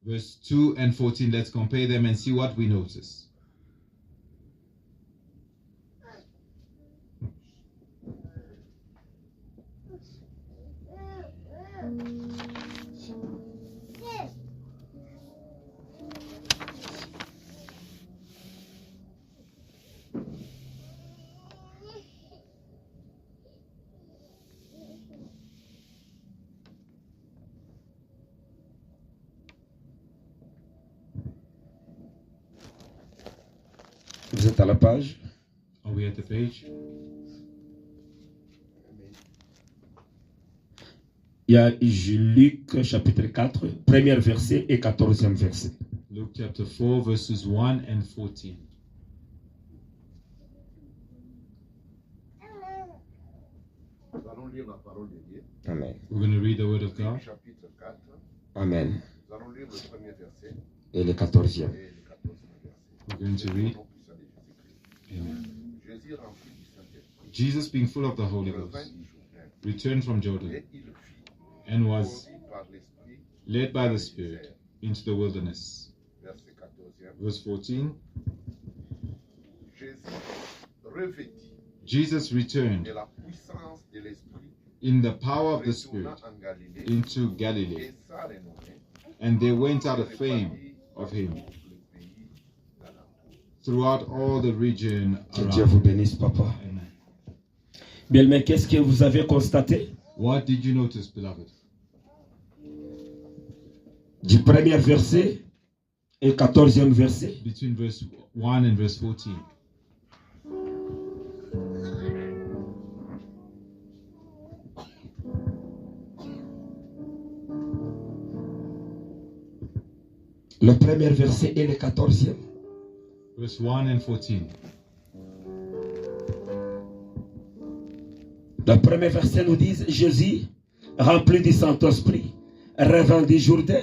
verse 2 and 14. Let's compare them and see what we notice. Vous êtes à la page? Are we at the page? Il y a Luc chapitre 4, premier verset et 14e verset. Luke chapter 4, verses 1 and 14. Nous allons lire la parole de Dieu. Amen. We're going to read the word of God. Luc chapitre 4. Amen. Nous allons lire le premier verset Et le 14e. et le 14e verset. We're going to read. Au nom puissant de Jésus-Christ. Amen. Jésus rempli du Saint-Esprit. Jesus, being full of the Holy Revint Ghost, du Jourdain. returned from Jordan Et il fit, and was conduit par l'Esprit, led by the Spirit into the wilderness. verset 14e. Verse 14. Jésus revêtit Jesus returned de la puissance de l'Esprit, in the power of the retourna Spirit en Galilée, into Galilee, et sa renommée and there went out a se fame répandit of par him tout le pays d'alentour. throughout all the region Que Dieu vous around. bénisse, papa. Amen. Bien, mais qu'est-ce que vous avez constaté? What did you notice, beloved? Du premier verset et 14e verset. Between verse 1 and verse 14. Le premier verset et le 14e. Verse 1 and 14. Le premier verset nous dit, Jésus, rempli du Saint-Esprit, revint du Jourdain,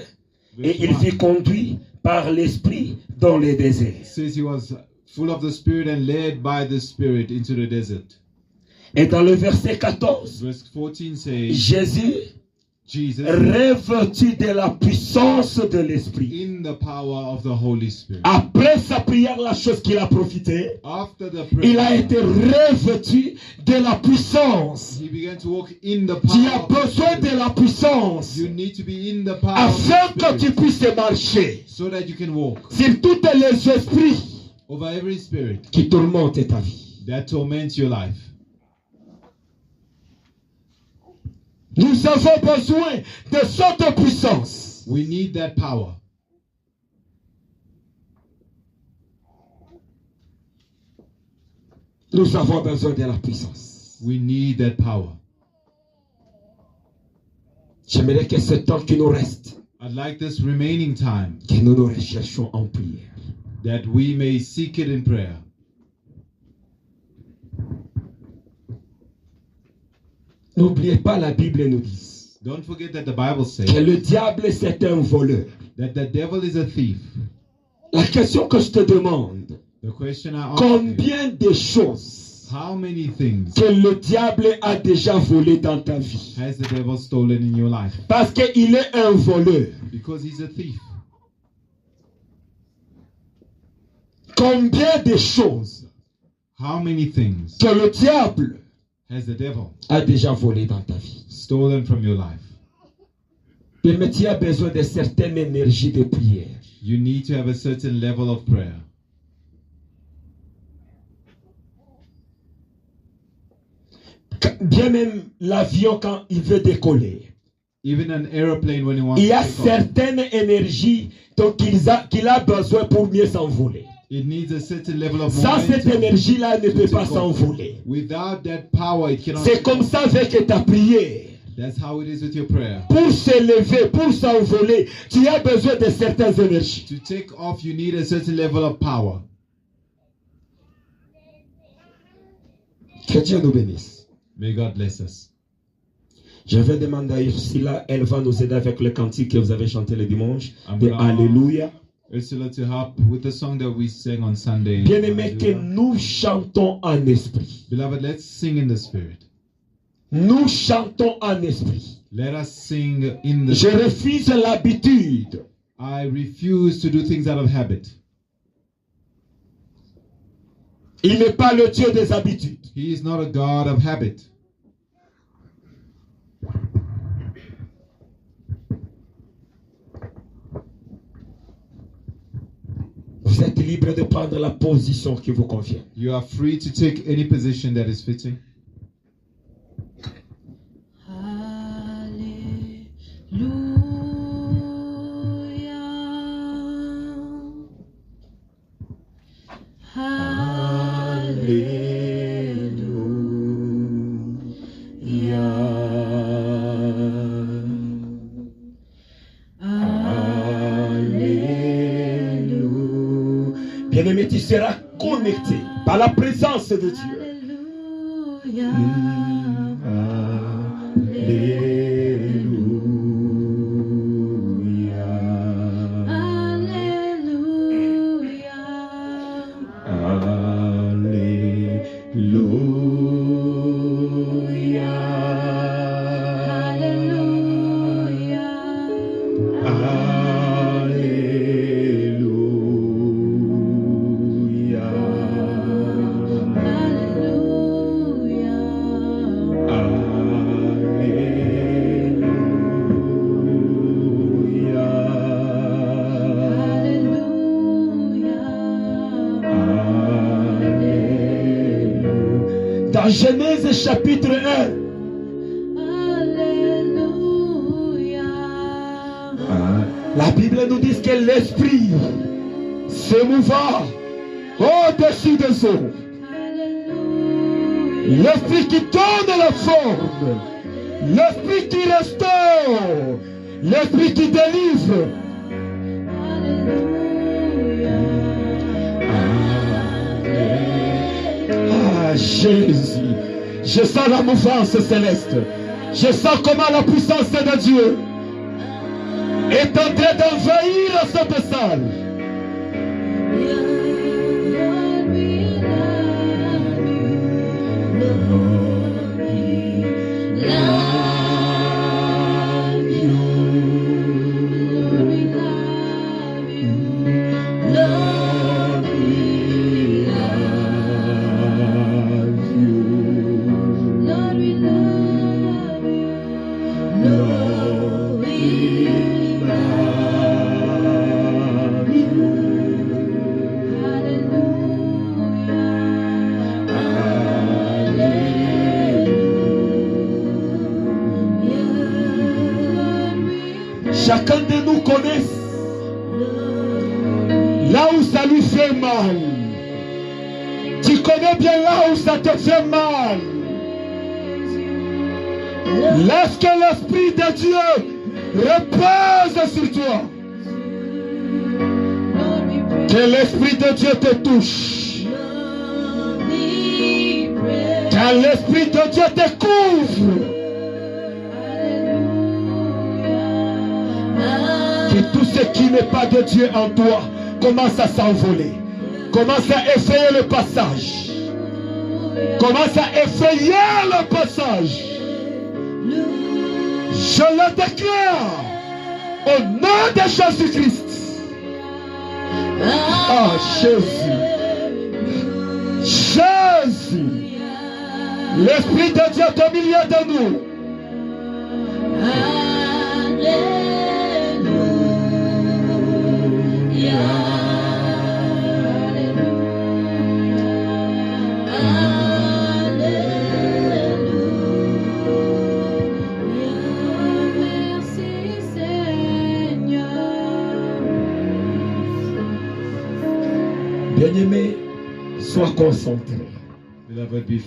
et il fut conduit par l'Esprit dans le désert. It says he was full of the Spirit and led by the Spirit into the desert. Et dans le verset 14, Verse 14 says, Jésus, Jesus, revêtu de la puissance de l'Esprit. in the power of the Holy Spirit. Après sa prière, la chose qu'il a profité, After the il a prayer, été revêtu de la puissance. he began to walk in the Tu as power of the besoin de Spirit. la puissance You need to be in the power of afin the que tu Spirit puisses marcher so that you can walk sur tous les esprits over every spirit qui tourmentent ta vie. that torments your life. Nous avons besoin de cette puissance. We need that power. Nous avons besoin de la puissance. We need that power. J'aimerais que ce temps qui nous reste, I'd like this remaining time que nous nous recherchons en prière. that we may seek it in prayer. N'oubliez pas, la Bible nous dit Don't forget that the Bible que says le diable c'est un voleur. that the devil is a thief. La question que je te demande, The question I ask you, combien de choses how many things que le diable a déjà volé dans ta vie? has the devil stolen in your life? Parce qu'il est un voleur. Because he's a thief. Combien de choses How many things que le diable has the devil a déjà volé dans ta vie? stolen from your life? Mais tu as besoin de certaines énergies de prière. You need to have a certain level of prayer. Bien même l'avion quand il veut décoller, Even an aeroplane when he wants il y a to take off, certaines énergies dont qu'il a besoin pour mieux s'envoler. it needs a certain level of Sans cette momentum. énergie-là, elle ne peut pas s'envoler. Without that power, it cannot. C'est comme ça avec ta prière. That's how it is with your prayer. Pour s'élever, pour s'envoler, tu as besoin de certaines énergies. To take off, you need a certain level of power. Que Dieu nous bénisse. May God bless us. Je vais demander à Ursula, elle va nous aider avec le cantique que vous avez chanté le dimanche, I'm de gonna Alléluia. Ursula to help with the song that we sang on Sunday. Bien-aimés, que nous chantons en esprit. Beloved, let's sing in the Spirit. Nous chantons en esprit. Let us sing in the Je Spirit. refuse l'habitude. I refuse to do things out of habit. Il n'est pas le Dieu des habitudes. He is not a God of habit. Vous êtes libre de prendre la position qui vous convient. You are free to take any position that is fitting. Bien-aimé, tu seras connecté par la présence de Dieu. Dans Genèse chapitre 1, la Bible nous dit que l'Esprit se mouvant au-dessus des eaux. L'Esprit qui donne la forme, l'Esprit qui restaure, l'Esprit qui délivre. Ah, Jésus. Je sens la mouvance céleste. Je sens comment la puissance de Dieu est en train d'envahir cette salle. Chacun de nous connaît là où ça lui fait mal. Tu connais bien là où ça te fait mal. Laisse que l'Esprit de Dieu repose sur toi. Que l'Esprit de Dieu te touche. Que l'Esprit de Dieu te couvre. Que tout ce qui n'est pas de Dieu en toi commence à s'envoler. Commence à effrayer le passage. Commence à effrayer le passage. Je le déclare au nom de Jésus-Christ. Ah, Jésus. Jésus. L'Esprit de Dieu est au milieu de nous. Bien-aimé, sois concentré.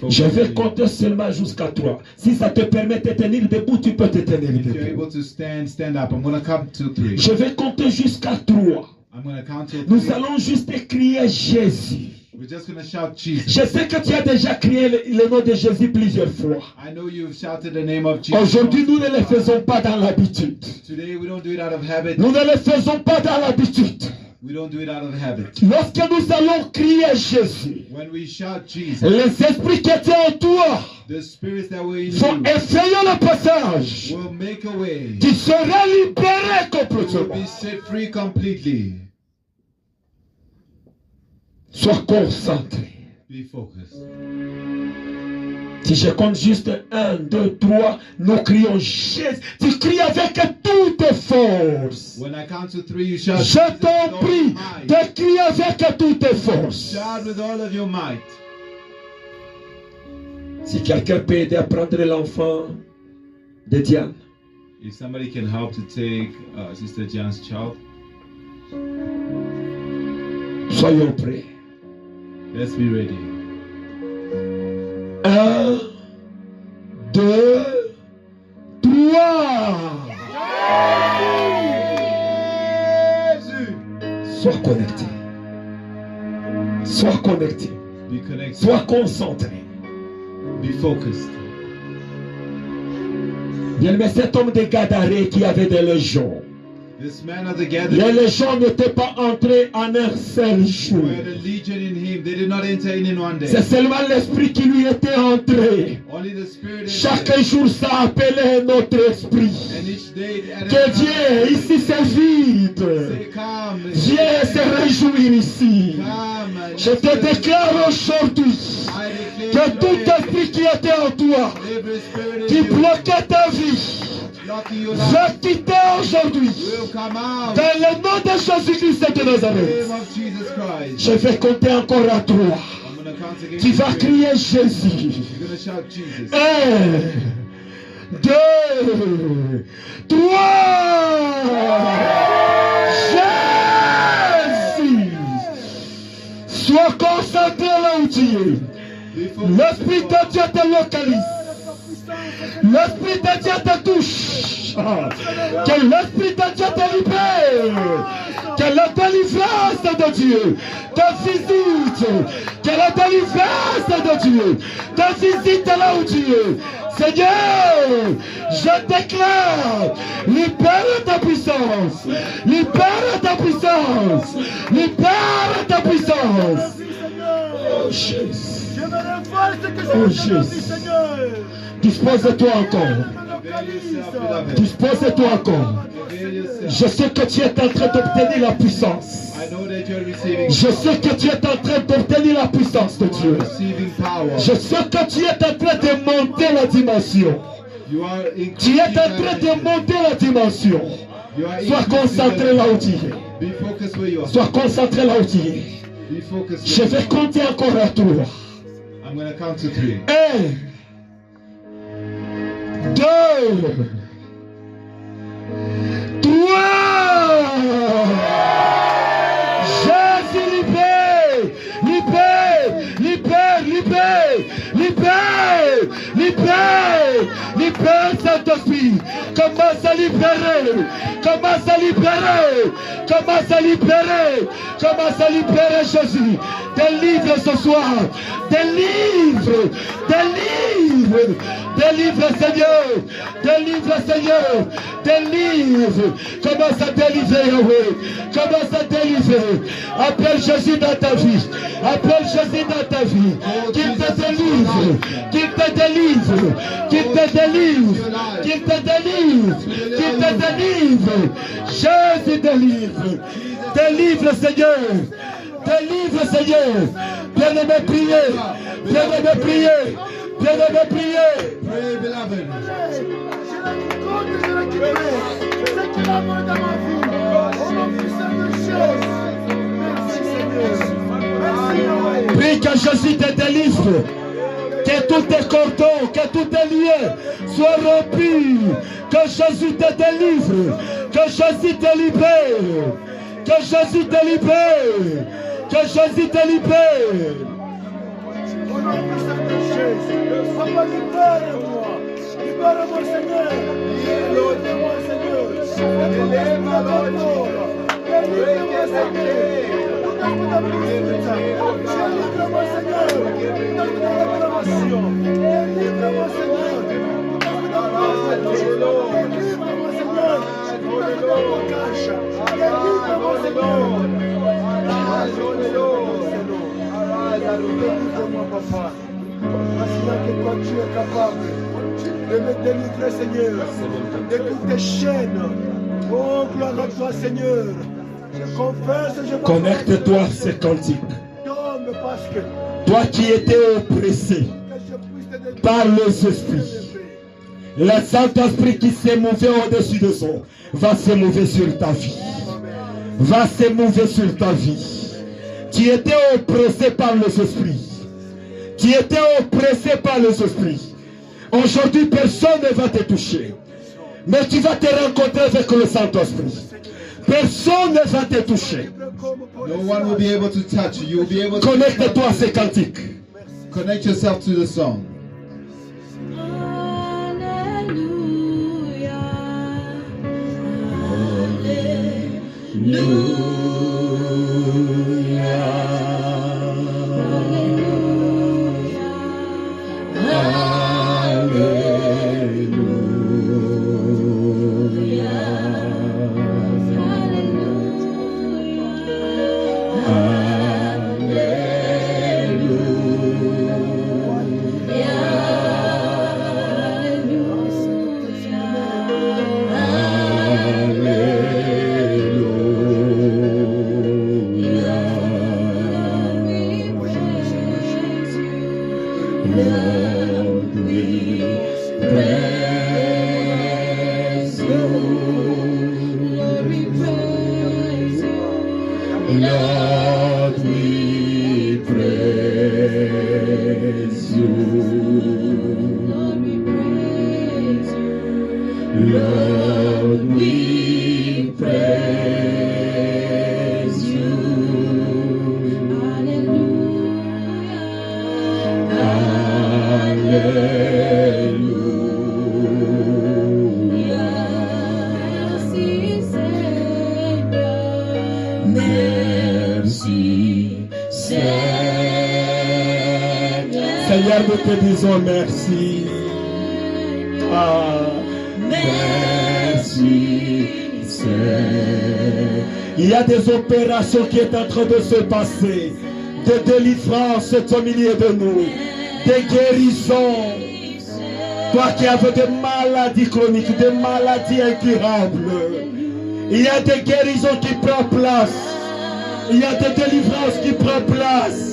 Je vais compter seulement jusqu'à 3. Si ça te permet de te tenir debout, tu peux te tenir debout. Je vais compter jusqu'à 3. Nous allons juste crier Jésus. Je sais que tu as déjà crié le nom de Jésus plusieurs fois. Aujourd'hui, nous ne le faisons pas dans l'habitude. Nous ne le faisons pas dans l'habitude. Lorsque nous allons crier Jésus, les esprits qui étaient en toi vont effrayer le passage. Tu seras libéré complètement. Sois concentré. Si je compte juste 1, 2, 3, nous crions Jésus. Tu cries avec toutes tes forces. Je t'en prie de crier avec toutes tes forces. Si quelqu'un peut aider à prendre l'enfant de Diane. If somebody can help to take Sister Diane's child. Soyons prêts. Let's be ready. 1, 2, 3. Sois connecté. Sois connecté. Be connected. Sois concentré. Be focused. Bien, mais cet homme de Gadaré qui avait des légions. This man of the Les gathering, légions n'étaient pas entrées en un seul jour. who had a legion in him, they did not enter in one day. C'est seulement l'esprit qui lui était entré. Only the spirit Chaque entered. jour, ça appelait notre esprit. And each day it added Que Dieu, ici c'est vide. say, come, Viens se réjouir ici. come. Je te déclare aujourd'hui I que declare tout today, esprit qui était en toi, every spirit qui in you, bloquait ta vie, blocking your va life, quitter aujourd'hui. will come out. Dans le nom de Jésus-Christ de In the Nazareth. name of Jesus Christ. Je vais compter encore à 3. I'm going to count again. Tu vas to three. crier Jésus. You're going to shout Jesus. 1, 2, 3. Jésus. Sois concentré là où tu es. Be focused. L'Esprit de Dieu te localise. L'Esprit de Dieu te touche. Que l'Esprit de Dieu te libère. Que la délivrance de Dieu te visite. Que la délivrance de Dieu te visite là où tu es. Seigneur, je déclare, libère ta puissance. Libère ta puissance. Libère ta puissance. Oh Jésus. Oh Jésus. Dispose-toi encore. Dispose-toi encore. Je sais que tu es en train d'obtenir la puissance. Je sais que tu es en train d'obtenir la puissance de Dieu. Je sais que tu es en train de monter la dimension. Tu es en train de monter la dimension. Sois concentré là où tu es. Sois concentré là où tu es. Je vais compter encore à toi. 1, 2, 3. Jésus libère, libère, libère, libère, libère, libère, libère Saint-Esprit. Commence à libérer, commence à libérer, commence à libérer, commence à libérer Jésus. Délivre ce soir, délivre, délivre, délivre Seigneur, délivre Seigneur, délivre. Commence à délivrer Yahweh, commence à délivrer. Appelle Jésus dans ta vie, appelle Jésus dans ta vie. Qu'il te délivre, qu'il te délivre, qu'il te délivre, qu'il te délivre, qu'il te délivre. Jésus délivre, délivre Seigneur. Délivre Seigneur. Bien-aimé, priez. Bien-aimé, priez. Bien-aimé, priez. J'ai la compte, je l'ai quitté. C'est que l'amour dans ma vie. Au nom puissant de Jésus. Merci Seigneur. Merci Yahweh. Prie que Jésus te délivre. Que tous tes cordons, que tous tes liens soient rompus. Que Jésus te délivre. Que Jésus te libère. Que Jésus te libère. Que Jésus te libère. Au nom puissant de Jésus. Papa, libère-moi. Libère-moi, Seigneur. Libère-moi, Seigneur. Libère-moi, délivre-moi, papa. Parce que toi, tu es capable de me délivrer, Seigneur, de toutes tes chaînes. Oh, gloire à toi, Seigneur. Je confesse, je connecte-toi à ces cantiques. Parce que toi qui étais oppressé par les esprits, le Saint-Esprit qui s'est mouvé au-dessus de son va se mouver sur ta vie. Va se mouver sur ta vie. Tu étais oppressé par les esprits. Tu étais oppressé par les esprits. Aujourd'hui, personne ne va te toucher. Mais tu vas te rencontrer avec le Saint-Esprit. Personne ne va te toucher. No one will be able to touch you. You will be able to connecte-toi à ces cantiques. Connect yourself to the song. Seigneur, nous te disons merci. Ah, merci, Seigneur. Il y a des opérations qui sont en train de se passer. Des délivrances au milieu de nous. Des guérisons. Toi qui avais des maladies chroniques, des maladies incurables. Il y a des guérisons qui prennent place. Il y a des délivrances qui prennent place.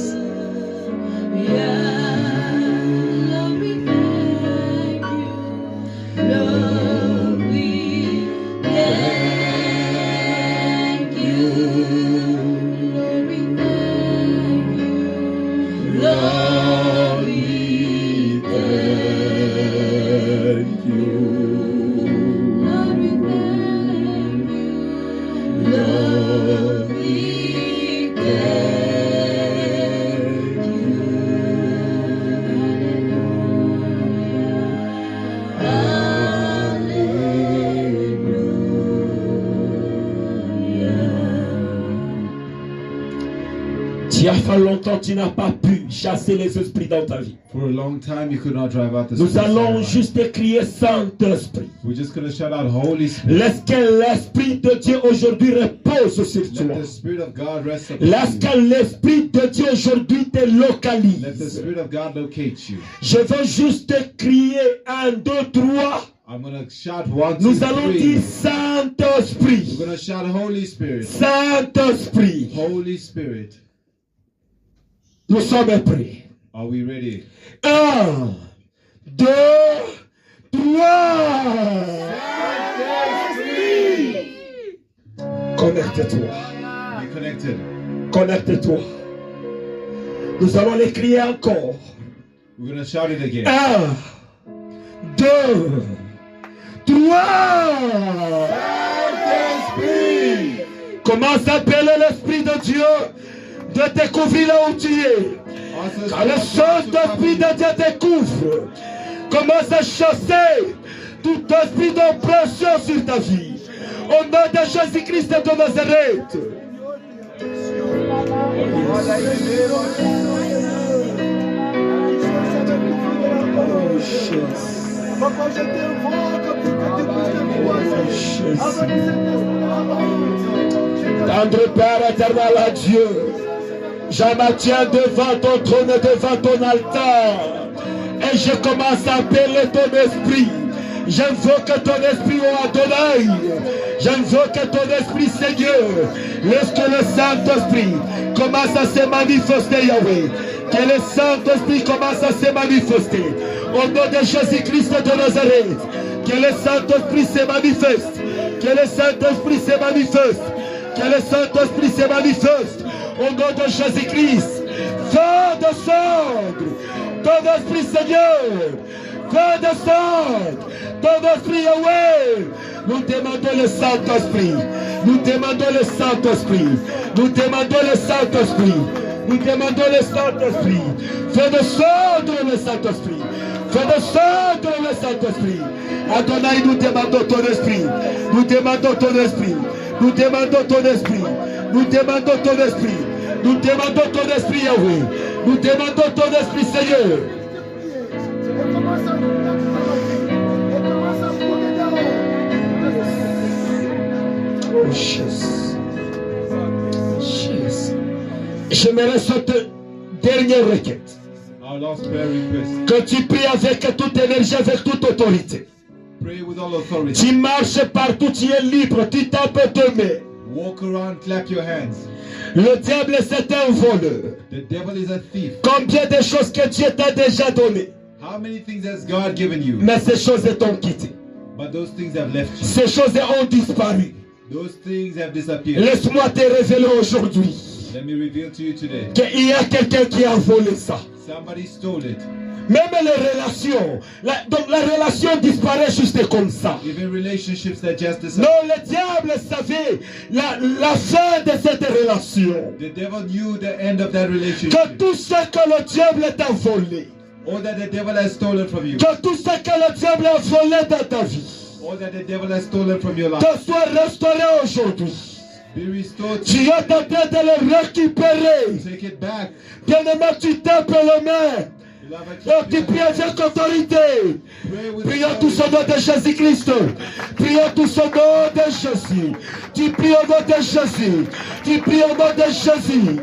Il y a fait longtemps tu n'as pas pu chasser les esprits dans ta vie. For a long time you could not drive out the Nous allons juste crier Saint-Esprit. We're just going to shout out Holy Spirit. Laisse que l'Esprit de Dieu aujourd'hui repose sur toi. Let the Spirit of God rest upon Laisse you. que l'Esprit de Dieu aujourd'hui te localise. Let the Spirit of God locate you. Je veux juste crier 1, 2, 3. I'm going to shout 1, 2, Nous allons 3. dire Saint-Esprit. We're going to shout Holy Spirit. Saint-Esprit. Holy Spirit. Nous sommes prêts. Are we ready? 1, 2, 3. Connecte-toi. Be connected. Connecte-toi. Nous allons les crier encore. We're going to shout it again. 1, 2, 3. Commence à appeler l'Esprit de Dieu de découvrir là où tu es. Quand le Saint-Esprit de Dieu découvre, commence à chasser tout esprit d'oppression sur ta vie. Au nom de Jésus-Christ de Nazareth. Papa, je t'invoque pour que tu puisses Tendre Père éternel à Dieu, je me tiens devant ton trône et devant ton altar. Et je commence à appeler ton esprit. J'invoque ton esprit au Adonai. J'invoque ton esprit Seigneur. Laisse que le Saint-Esprit commence à se manifester, Yahweh. Que le Saint-Esprit commence à se manifester. Au nom de Jésus-Christ de Nazareth. Que le Saint-Esprit se manifeste. Que le Saint-Esprit se manifeste. Que le Saint-Esprit se manifeste. Au nom de Jésus-Christ. Fais descendre ton esprit Seigneur. Fais descendre ton esprit Yahweh. Nous demandons le Saint-Esprit. Nous demandons le Saint-Esprit. Nous demandons le Saint-Esprit. Nous demandons le Saint-Esprit. Fais descendre le Saint-Esprit. Fais descendre le Saint-Esprit. Adonai, nous demandons ton esprit. Nous demandons ton esprit. Nous demandons ton esprit. Nous demandons ton esprit. Nous demandons ton esprit, Yahweh. Nous demandons ton esprit, Seigneur. Oh, Jésus. Jésus. J'aimerais cette dernière requête. Our last prayer request. Que tu pries avec toute énergie, avec toute autorité. Pray with all authority. Tu marches partout, tu es libre, tu tapes tes mains. Walk around, clap your hands. Le diable c'est un voleur. The devil is a thief. Combien de choses que Dieu t'a déjà données? How many things has God given you? Mais ces choses t'ont quitté. But those things have left you. Ces choses ont disparu. Those things have disappeared. Laisse-moi te révéler aujourd'hui Let me reveal to you today. qu'il y a quelqu'un qui a volé ça. Somebody stole it. Même les relations. Donc la relation disparaît juste comme ça. Even relationships that just disappear. Non, le diable savait la fin de cette relation. The devil knew the end of that relationship. Que tout ce que le diable t'a volé. All that the devil has stolen from you. Que tout ce que le diable a volé dans ta vie. All that the devil has stolen from your life. Te soit restauré aujourd'hui. Be restored. Tu es en train de le récupérer. Take it back. Bien-aimé, tu tapes les mains. Oh, tu pries avec autorité. Prions tous au nom de Jésus-Christ. Prions tous au nom de Jésus. Tu pries au nom de Jésus. Tu pries au nom de Jésus.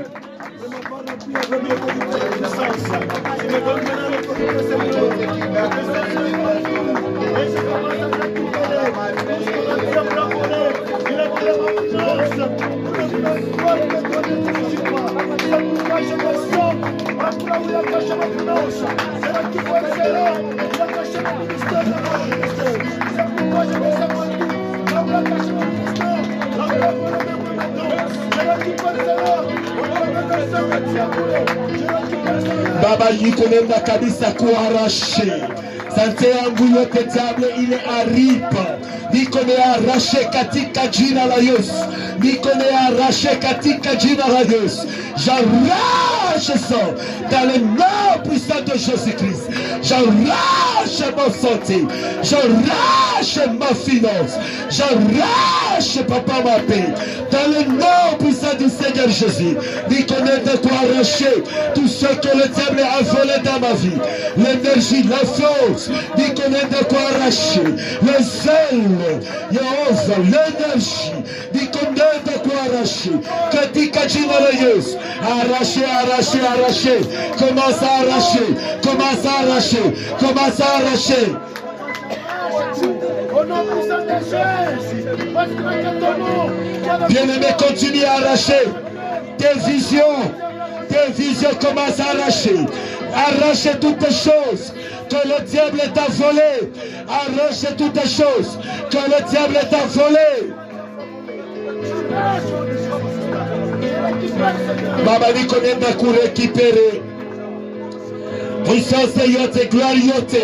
Baba yikonenda kabisa kuarashe. Sante yangu yote diable ile aripa. Niko arraché katika jina la Yesu. Niko arraché katika jina la Yesu. J'arrache ça dans le nom puissant de Jésus-Christ. J'arrache ma santé. J'arrache ma finance. J'arrache papa ma paix. Dans le nom puissant du Seigneur Jésus. Niko de quoi arracher tout ce que le diable a volé dans ma vie. L'énergie, la force. Niko de quoi arracher. Le zèle. Yehova, l'énergie. Niko de quoi arracher. Katika jina la Yesu. Arracher, arracher, arracher. Commence à arracher. Commence à arracher. Commence à arracher. Bien-aimé, continue à arracher. Tes visions commencent à arracher. Arracher toutes les choses que le diable t'a volées. Arracher toutes les choses que le diable t'a volées. Baba ni konenda kurekipere puissance yote, gloire yote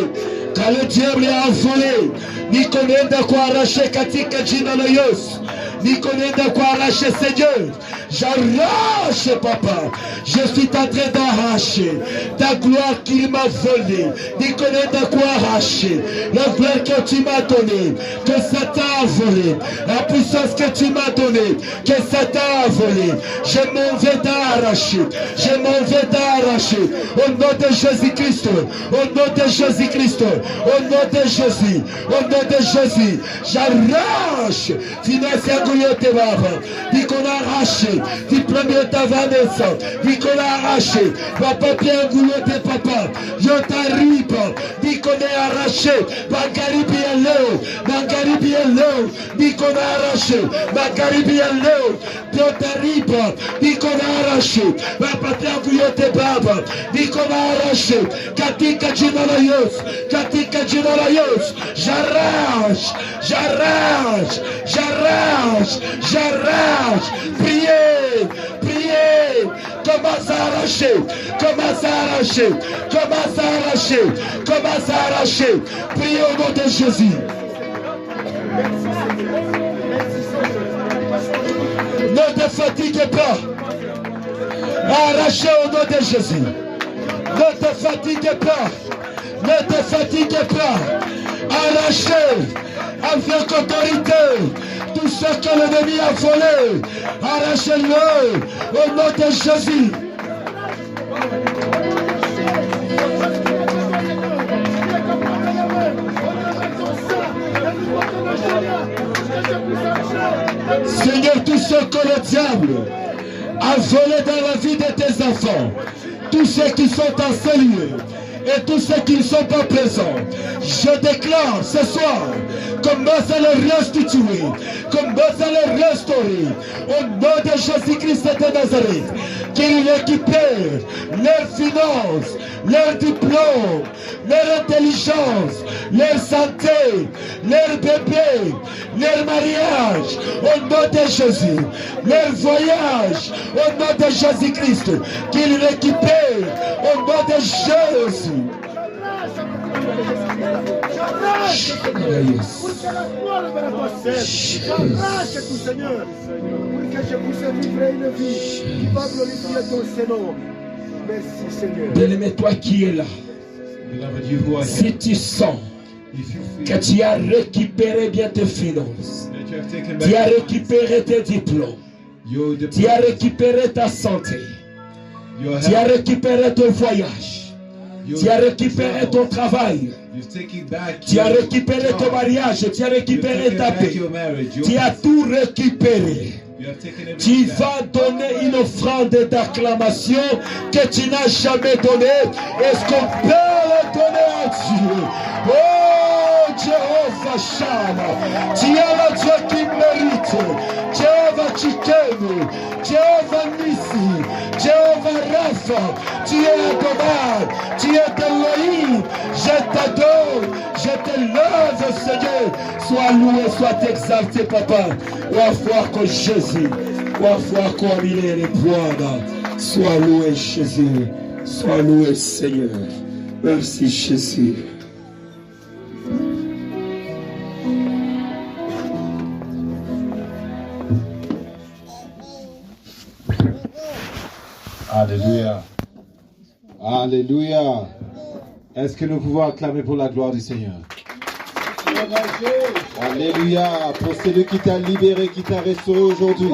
que le diable a volé. Ni konenda kuarracher katika jina la Yesu. Ni konenda kuarracher Seigneur. J'arrache papa. Je suis en train d'arracher ta gloire qu'il m'a volée. Ni konenda kuarracher la gloire que tu m'as donnée, que Satan a volé. La puissance que tu m'as donnée, que Satan a volé. Je m'en vais d'arracher. Je m'en vais d'arracher. Au nom de Jésus-Christ. Au nom de Jésus-Christ. Au nom de Jésus. Au nom de Jésus. J'arrache. Financière Gouyote Baba. Dit qu'on a arraché. Dit premier ta Vanessa. Dit qu'on a arraché. Papa Pierre Gouyote Papa. Yo t'arrive. Dit qu'on a arraché. Bagaribi Léo. Bagaribi Léo. Dit qu'on a arraché. Bagaribi Léo. Yo t'arrive. Dit qu'on a arraché. Papa Pierre Gouyote Baba. Dit qu'on a arraché. Katika jina la Yesu. Katika jina la Yesu. J'arrache. J'arrache. J'arrache. J'arrache. Priez. Priez. Commence à arracher. Commence à arracher. Commence à arracher. Commence à arracher. Priez au nom de Jésus. Ne te fatigue pas. Arrachez au nom de Jésus. Ne te fatigue pas. Ne te fatigue pas. Arrachez avec autorité tout ce que l'ennemi a volé. Arrachez-le au nom de Jésus. Seigneur, tout ce que le diable a volé dans la vie de tes enfants, tous ceux qui sont en ce lieu et tous ceux qui ne sont pas présents, je déclare ce soir, commence à les restituer, commence à les restaurer, au nom de Jésus-Christ de Nazareth, qu'ils récupèrent leurs finances, leur diplôme, leur intelligence, leur santé, leur bébé, leur mariage, au nom de Jésus, leur voyage, au nom de Jésus-Christ, qu'ils récupèrent, au nom de Jésus. J'arrache pour que la gloire vers toi cesse. J'arrache tout Seigneur pour que je puisse vivre une vie qui va glorifier ton nom. Merci Seigneur. Bien-aimé, toi qui es là, si tu sens que tu as récupéré bien tes finances, tu as récupéré tes diplômes, tu as récupéré ta santé, tu as récupéré ton voyage, Tu as récupéré ton travail. Tu as récupéré ton mariage. Tu as récupéré ta paix. Tu as tout récupéré. Tu vas donner une offrande d'acclamation que tu n'as jamais donnée. Est-ce qu'on peut le donner à Dieu? Oh, Jéhovah Shammah, tu es le Dieu qui mérite. Jéhovah Tchikenu, Jéhovah Nissi, Jéhovah Rapha, tu es adorable, tu es Elohim. Je t'adore, je te lève, Seigneur. Sois loué, sois exalté, Papa. Wafwako Jésus, wafwako milele Bwana. Sois loué, Jésus. Sois loué, Seigneur. Merci, Jésus. Alléluia. Alléluia. Est-ce que nous pouvons acclamer pour la gloire du Seigneur? Alléluia. Pour celui qui t'a libéré, qui t'a restauré aujourd'hui.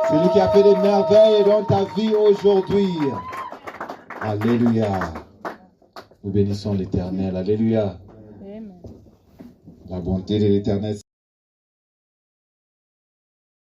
Celui qui a fait des merveilles dans ta vie aujourd'hui. Alléluia. Nous bénissons l'Éternel. Alléluia. La bonté de l'Éternel.